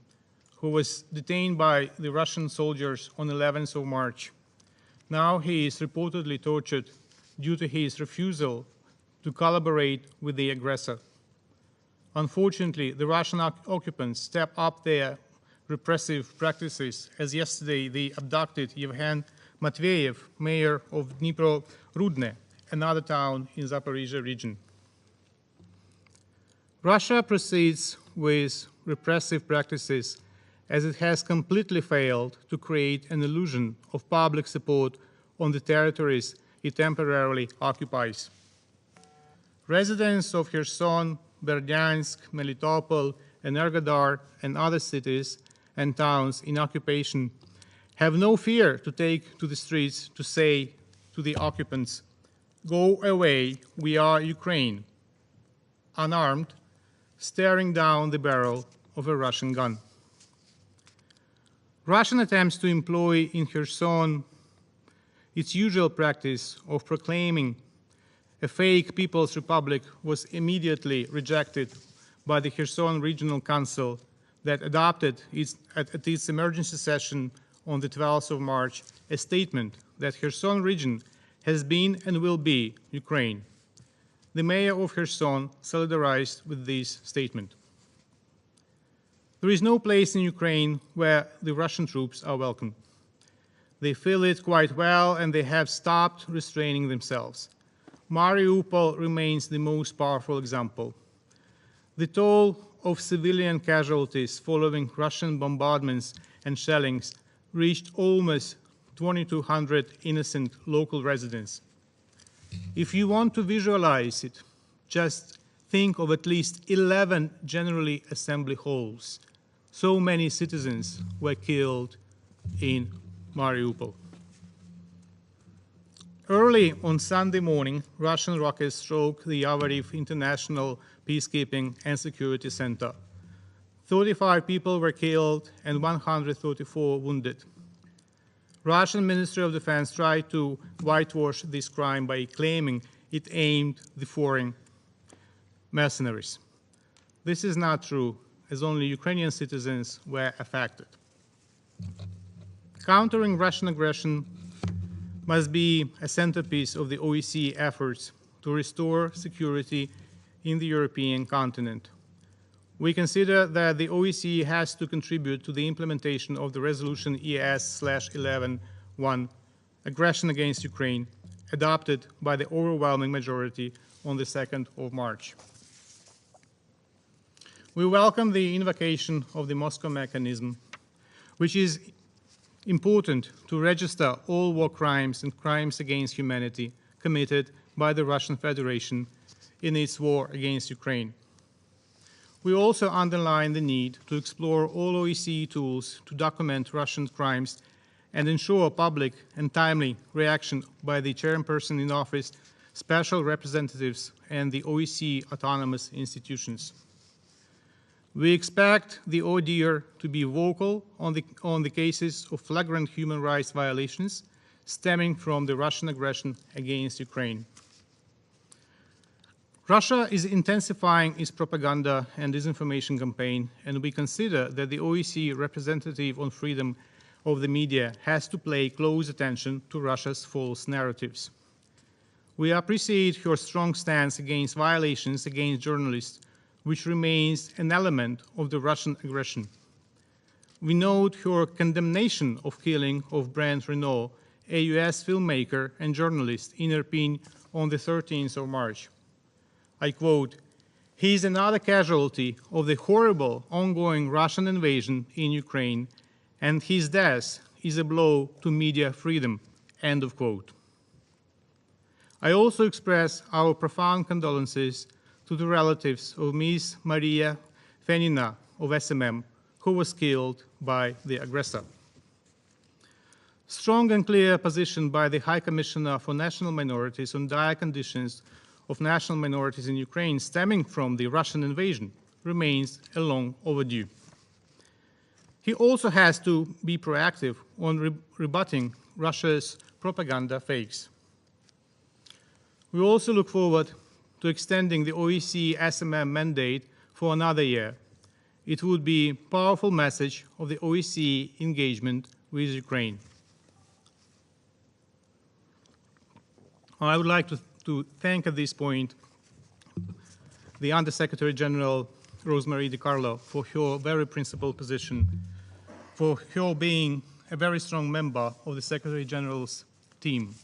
Speaker 6: who was detained by the Russian soldiers on 11th of March. Now he is reportedly tortured due to his refusal to collaborate with the aggressor. Unfortunately, the Russian occupants stepped up their repressive practices, as yesterday they abducted Yevhen Matveyev, mayor of Dnipro-Rudne, another town in Zaporizhia region. Russia proceeds with repressive practices as it has completely failed to create an illusion of public support on the territories it temporarily occupies. Residents of Kherson, Berdyansk, Melitopol, Energodar, and other cities and towns in occupation have no fear to take to the streets to say to the occupants, "Go away, we are Ukraine," unarmed, staring down the barrel of a Russian gun. Russian attempts to employ in Kherson its usual practice of proclaiming a fake People's Republic was immediately rejected by the Kherson Regional Council that adopted at its emergency session on the 12th of March a statement that Kherson region has been and will be Ukraine. The mayor of Kherson solidarized with this statement. There is no place in Ukraine where the Russian troops are welcome. They feel it quite well and they have stopped restraining themselves. Mariupol remains the most powerful example. The toll of civilian casualties following Russian bombardments and shellings reached almost 2,200 innocent local residents. If you want to visualize it, just think of at least 11 General Assembly halls. So many citizens were killed in Mariupol. Early on Sunday morning, Russian rockets struck the Yavoriv International Peacekeeping and Security Center. 35 people were killed and 134 wounded. Russian Ministry of Defense tried to whitewash this crime by claiming it aimed the foreign mercenaries. This is not true, as only Ukrainian citizens were affected. Countering Russian aggression must be a centerpiece of the OSCE efforts to restore security in the European continent. We consider that the OSCE has to contribute to the implementation of the resolution ES/11/1, aggression against Ukraine, adopted by the overwhelming majority on the 2nd of March. We welcome the invocation of the Moscow mechanism, which is important to register all war crimes and crimes against humanity committed by the Russian Federation in its war against Ukraine. We also underline the need to explore all OSCE tools to document Russian crimes and ensure public and timely reaction by the Chairperson-in-Office, special representatives, and the OSCE autonomous institutions. We expect the ODIHR to be vocal on the cases of flagrant human rights violations stemming from the Russian aggression against Ukraine. Russia is intensifying its propaganda and disinformation campaign, and we consider that the OSCE representative on freedom of the media has to pay close attention to Russia's false narratives. We appreciate her strong stance against violations against journalists, which remains an element of the Russian aggression. We note her condemnation of killing of Brent Renaud, a US filmmaker and journalist, in Irpin on the 13th of March. I quote, "He is another casualty of the horrible ongoing Russian invasion in Ukraine, and his death is a blow to media freedom," end of quote. I also express our profound condolences to the relatives of Ms. Maria Fenina of SMM, who was killed by the aggressor. Strong and clear position by the High Commissioner for National Minorities on dire conditions of national minorities in Ukraine stemming from the Russian invasion remains long overdue. He also has to be proactive on rebutting Russia's propaganda fakes. We also look forward to extending the OSCE SMM mandate for another year. It would be a powerful message of the OSCE engagement with Ukraine. I would like to thank at this point the Undersecretary General Rosemarie DiCarlo for her very principled position, for her being a very strong member of the Secretary General's team.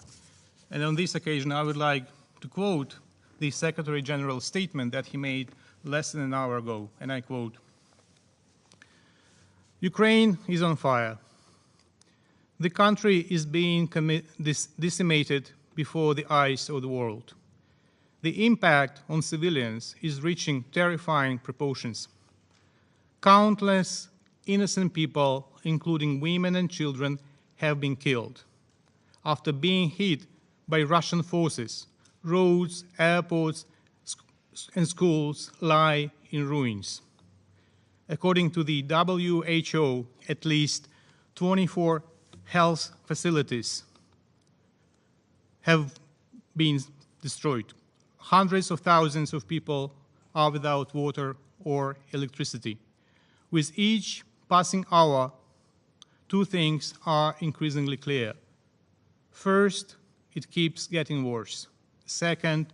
Speaker 6: And on this occasion, I would like to quote the Secretary General's statement that he made less than an hour ago, and I quote, "Ukraine is on fire. The country is being decimated before the eyes of the world. The impact on civilians is reaching terrifying proportions. Countless innocent people, including women and children, have been killed. After being hit by Russian forces, roads, airports, and schools lie in ruins. According to the WHO, at least 24 health facilities have been destroyed. Hundreds of thousands of people are without water or electricity. With each passing hour, two things are increasingly clear. First, it keeps getting worse. Second,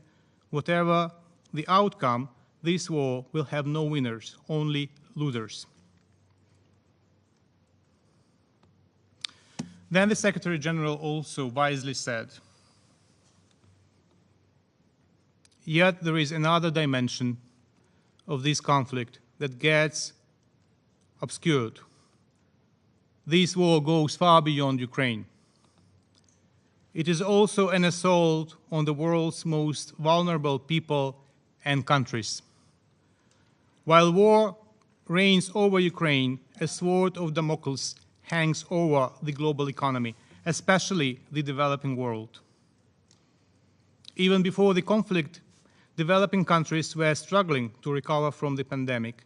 Speaker 6: whatever the outcome, this war will have no winners, only losers." Then the Secretary General also wisely said, "Yet there is another dimension of this conflict that gets obscured. This war goes far beyond Ukraine. It is also an assault on the world's most vulnerable people and countries. While war reigns over Ukraine, a sword of Damocles hangs over the global economy, especially the developing world. Even before the conflict, developing countries were struggling to recover from the pandemic,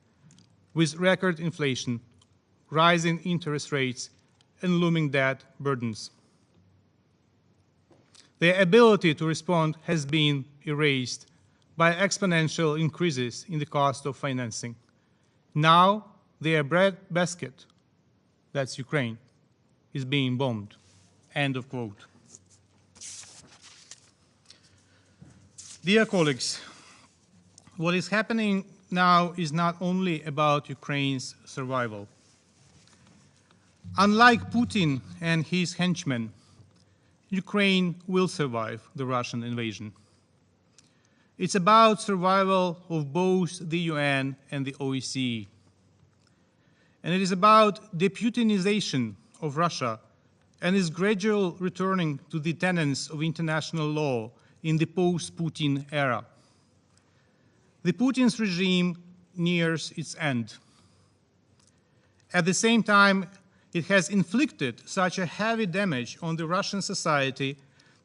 Speaker 6: with record inflation, rising interest rates, and looming debt burdens. Their ability to respond has been erased by exponential increases in the cost of financing. Now, their bread basket, that's Ukraine, is being bombed." End of quote. Dear colleagues, what is happening now is not only about Ukraine's survival. Unlike Putin and his henchmen, Ukraine will survive the Russian invasion. It's about survival of both the UN and the OSCE. And it is about deputinization of Russia and its gradual returning to the tenets of international law in the post-Putin era. The Putin's regime nears its end. At the same time, it has inflicted such a heavy damage on the Russian society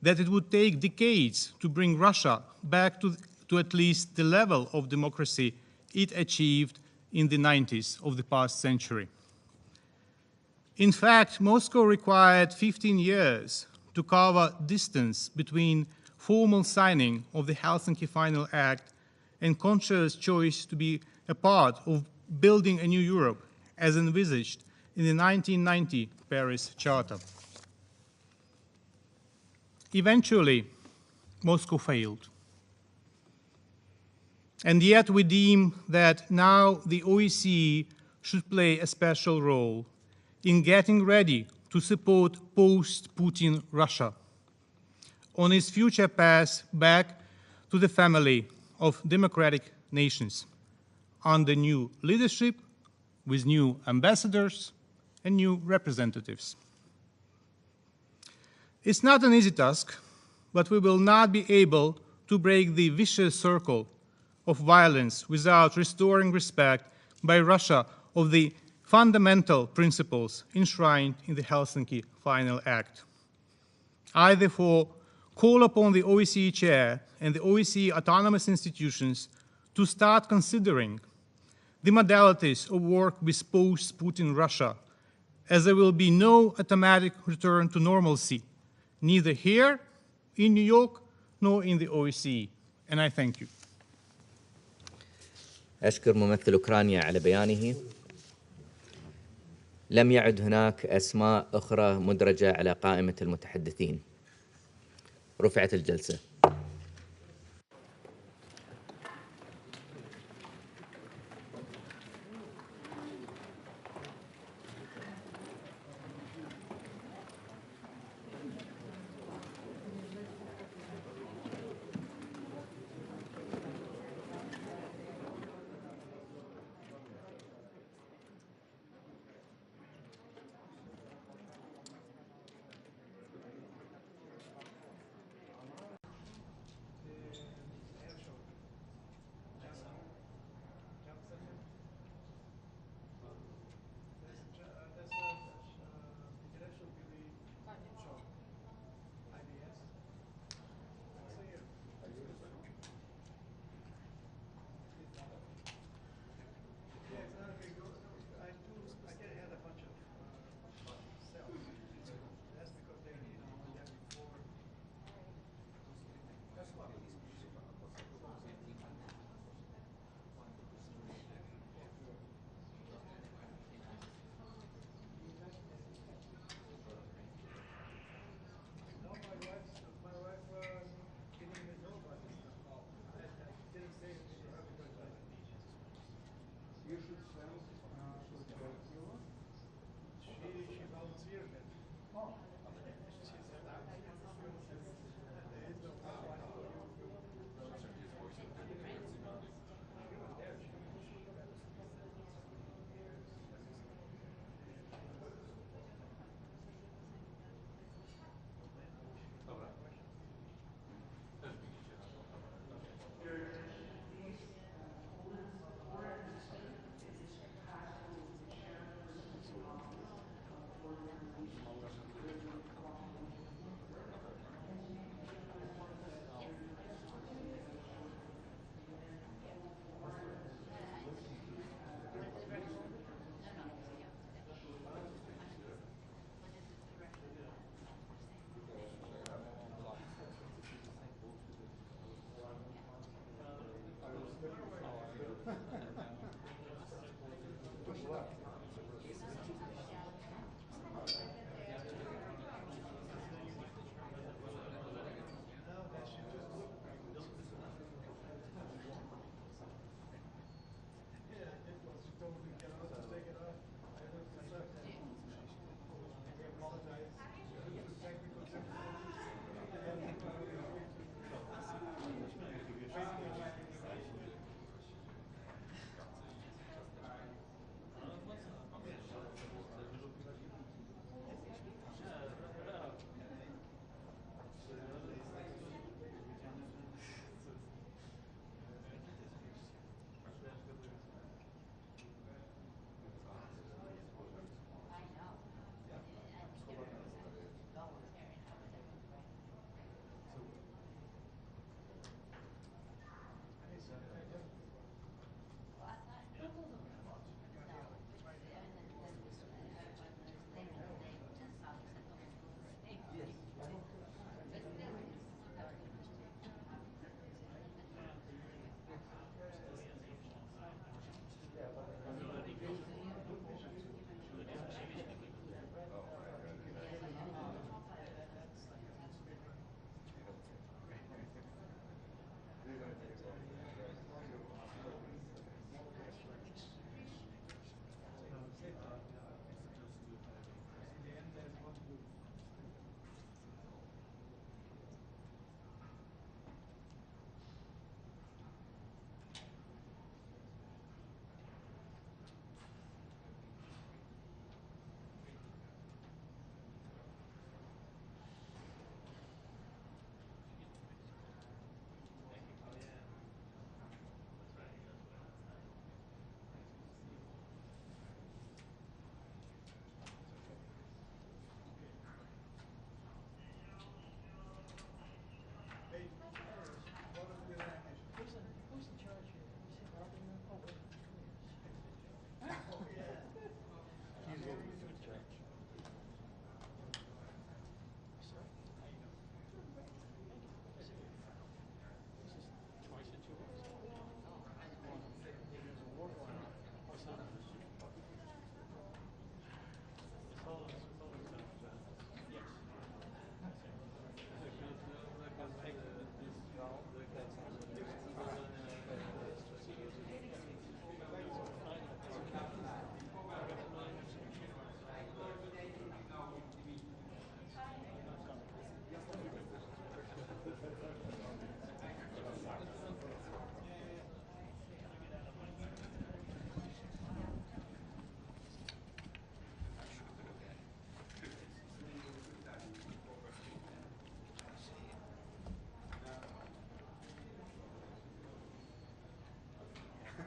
Speaker 6: that it would take decades to bring Russia back to at least the level of democracy it achieved in the 90s of the past century. In fact, Moscow required 15 years to cover distance between formal signing of the Helsinki Final Act and conscious choice to be a part of building a new Europe as envisaged in the 1990 Paris Charter. Eventually, Moscow failed. And yet we deem that now the OSCE should play a special role in getting ready to support post-Putin Russia on its future path back to the family of democratic nations under new leadership, with new ambassadors and new representatives. It's not an easy task, but we will not be able to break the vicious circle of violence without restoring respect by Russia of the fundamental principles enshrined in the Helsinki Final Act. I therefore call upon the OSCE Chair and the OSCE autonomous institutions to start considering the modalities of work with post-Putin Russia, as there will be no automatic return to normalcy, neither here in New York nor in the OSCE. And I thank you.
Speaker 2: أشكر ممثل أوكرانيا على بيانه. لم يعد هناك أسماء أخرى مدرجة على قائمة المتحدثين. رفعت الجلسة.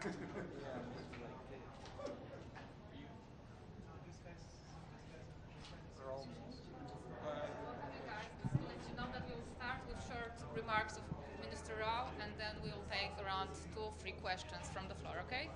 Speaker 7: Let you know that we will start with short remarks of Minister Rau, and then we will take around 2 or 3 questions from the floor, okay?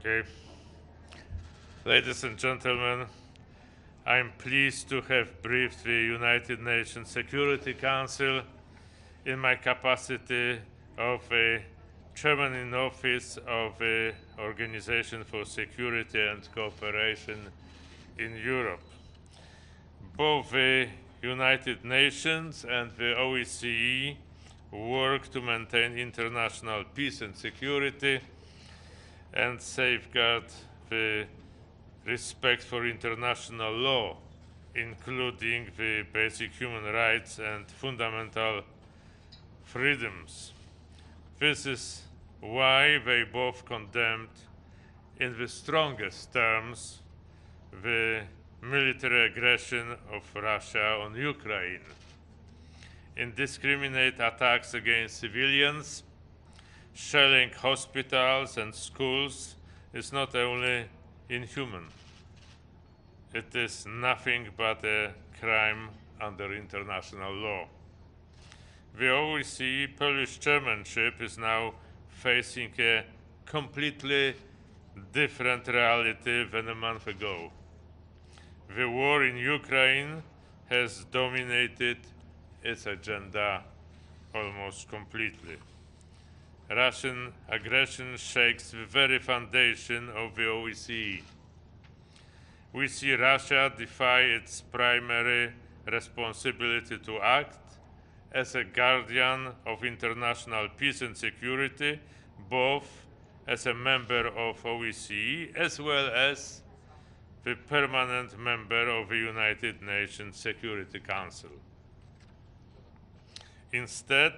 Speaker 5: Okay. Ladies and gentlemen, I'm pleased to have briefed the United Nations Security Council in my capacity of a Chairman-in-Office of the Organization for Security and Cooperation in Europe. Both the United Nations and the OSCE work to maintain international peace and security and safeguard the respect for international law, including the basic human rights and fundamental freedoms. This is why they both condemned in the strongest terms the military aggression of Russia on Ukraine, indiscriminate attacks against civilians, shelling hospitals and schools is not only inhuman, it is nothing but a crime under international law. The OSCE Polish chairmanship is now facing a completely different reality than a month ago. The war in Ukraine has dominated its agenda almost completely. Russian aggression shakes the very foundation of the OSCE. We see Russia defy its primary responsibility to act as a guardian of international peace and security, both as a member of OSCE as well as the permanent member of the United Nations Security Council. Instead,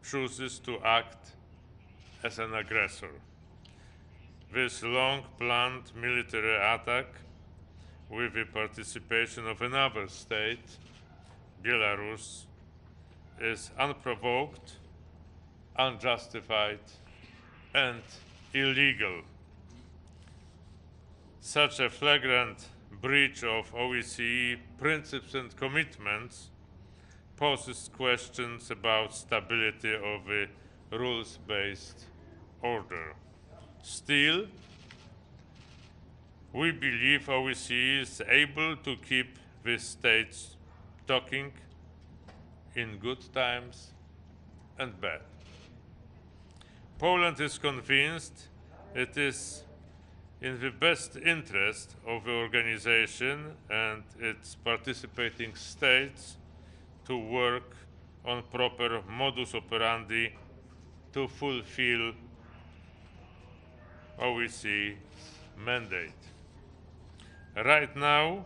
Speaker 5: chooses to act as an aggressor. This long-planned military attack, with the participation of another state, Belarus, is unprovoked, unjustified, and illegal. Such a flagrant breach of OSCE principles and commitments poses questions about stability of the rules-based order. Still, we believe OSCE is able to keep the states talking in good times and bad. Poland is convinced it is in the best interest of the organization and its participating states to work on proper modus operandi to fulfill OSCE's mandate. Right now,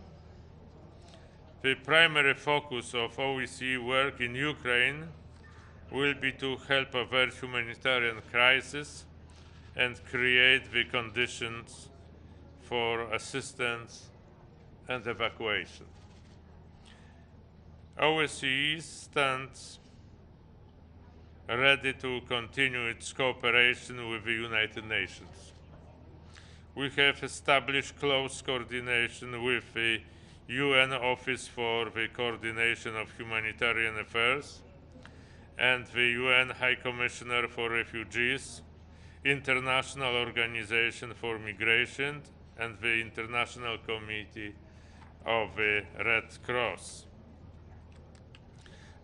Speaker 5: the primary focus of OSCE work in Ukraine will be to help avert humanitarian crisis and create the conditions for assistance and evacuation. OSCE stands ready to continue its cooperation with the United Nations. We have established close coordination with the UN Office for the Coordination of Humanitarian Affairs and the UN High Commissioner for Refugees, International Organization for Migration, and the International Committee of the Red Cross.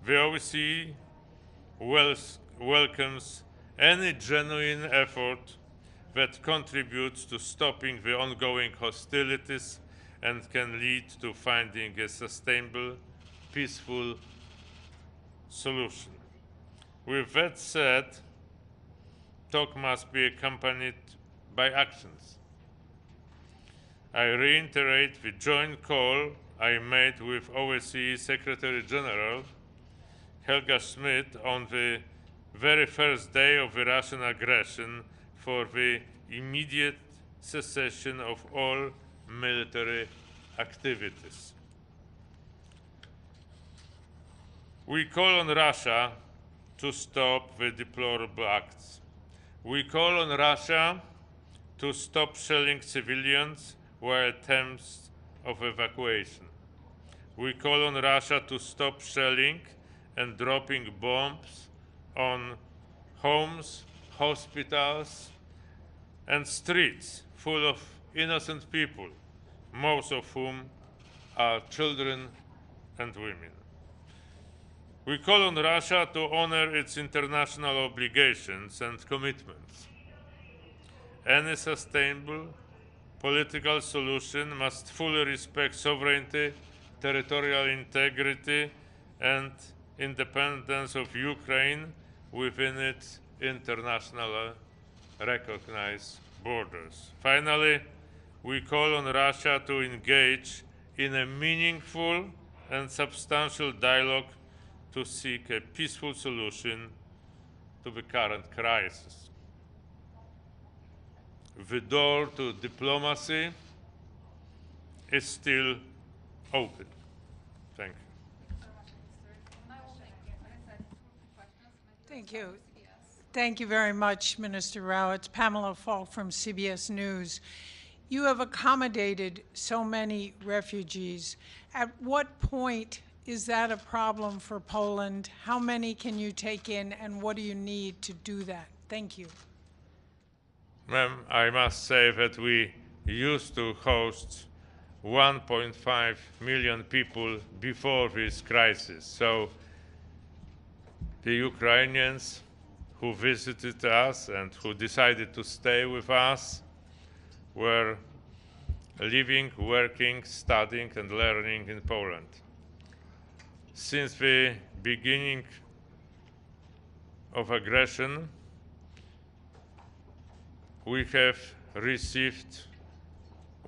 Speaker 5: The OSCE welcomes any genuine effort that contributes to stopping the ongoing hostilities and can lead to finding a sustainable, peaceful solution. With that said, talk must be accompanied by actions. I reiterate the joint call I made with OSCE Secretary General Helga Schmidt on the very first day of the Russian aggression for the immediate cessation of all military activities. We call on Russia to stop the deplorable acts. We call on Russia to stop shelling civilians while attempts of evacuation. We call on Russia to stop shelling and dropping bombs on homes, hospitals, and streets full of innocent people, most of whom are children and women. We call on Russia to honor its international obligations and commitments. Any sustainable political solution must fully respect sovereignty, territorial integrity, and independence of Ukraine within its international recognized borders. Finally, we call on Russia to engage in a meaningful and substantial dialogue to seek a peaceful solution to the current crisis. The door to diplomacy is still open. Thank you.
Speaker 8: Thank you. Thank you very much, Minister Rau. It's Pamela Falk from CBS News. You have accommodated so many refugees. At what point is that a problem for Poland? How many can you take in, and what do you need to do that? Thank you.
Speaker 5: Ma'am, I must say that we used to host 1.5 million people before this crisis. So the Ukrainians who visited us and who decided to stay with us were living, working, studying, and learning in Poland. Since the beginning of aggression, we have received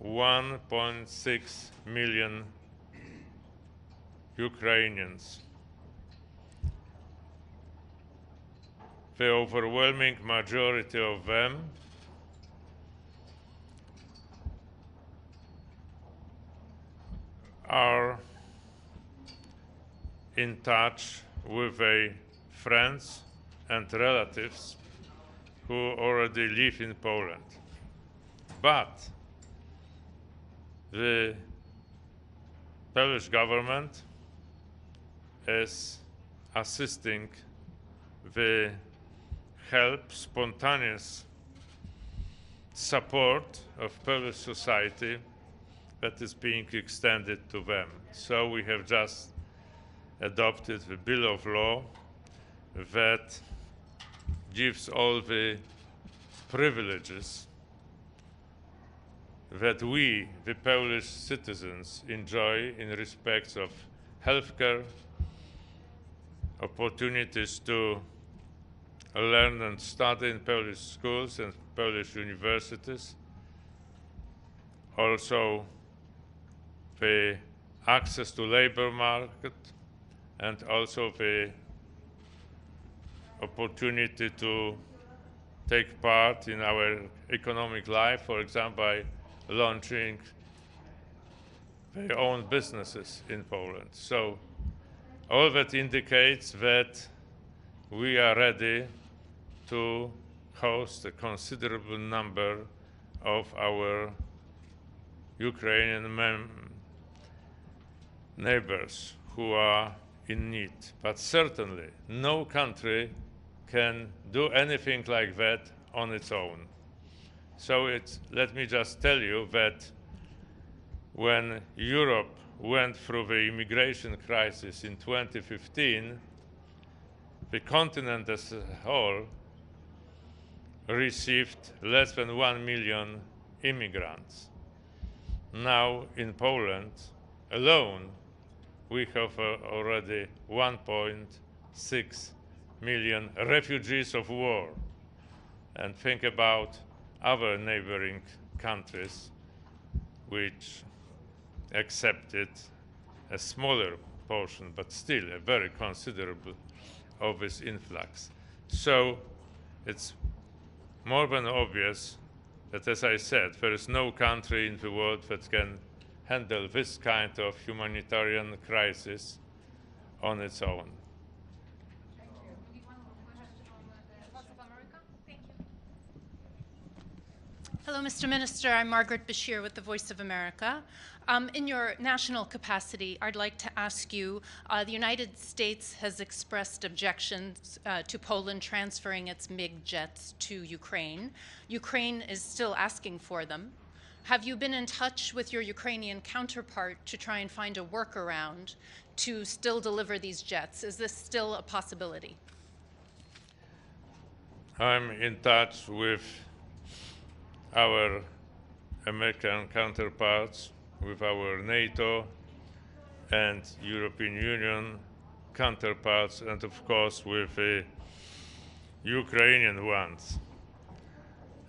Speaker 5: 1.6 million Ukrainians. the overwhelming majority of them are in touch with their friends and relatives who already live in Poland. But the Polish government is assisting the help, spontaneous support of Polish society that is being extended to them. So we have just adopted the Bill of Law that gives all the privileges that we, the Polish citizens, enjoy in respect of healthcare, opportunities to learn and study in Polish schools and Polish universities, also the access to labor market, and also the opportunity to take part in our economic life, for example, by launching their own businesses in Poland. So all that indicates that we are ready to host a considerable number of our Ukrainian neighbors who are in need. But certainly no country can do anything like that on its own. So let me just tell you that when Europe went through the immigration crisis in 2015, the continent as a whole received less than 1 million immigrants. Now in Poland alone, we have already 1.6 million refugees of war. And think about other neighboring countries which accepted a smaller portion, but still a very considerable of this influx. So it's more than obvious that, as I said, there is no country in the world that can handle this kind of humanitarian crisis on its own.
Speaker 9: Hello, Mr. Minister. I'm Margaret Bashir with the Voice of America. In your national capacity, I'd like to ask you, the United States has expressed objections to Poland transferring its MiG jets to Ukraine. Ukraine is still asking for them. Have you been in touch with your Ukrainian counterpart to try and find a workaround to still deliver these jets? Is this still a possibility?
Speaker 5: I'm in touch with our American counterparts, with our NATO and European Union counterparts, and of course with the Ukrainian ones.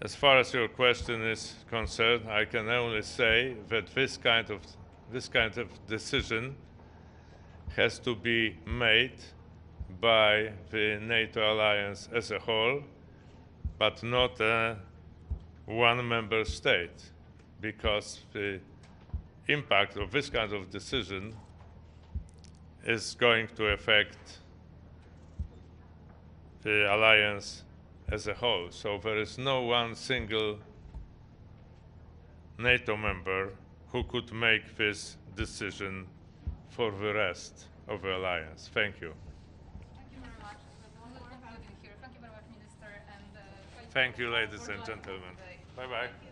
Speaker 5: As far as your question is concerned, I can only say that this kind of decision has to be made by the NATO alliance as a whole, but not one member state, because the impact of this kind of decision is going to affect the alliance as a whole. So there is no one single NATO member who could make this decision for the rest of the alliance. Thank you.
Speaker 7: Thank you very much. We will conclude here. Thank you very much, Minister. And
Speaker 5: thank you, ladies and gentlemen. Bye-bye.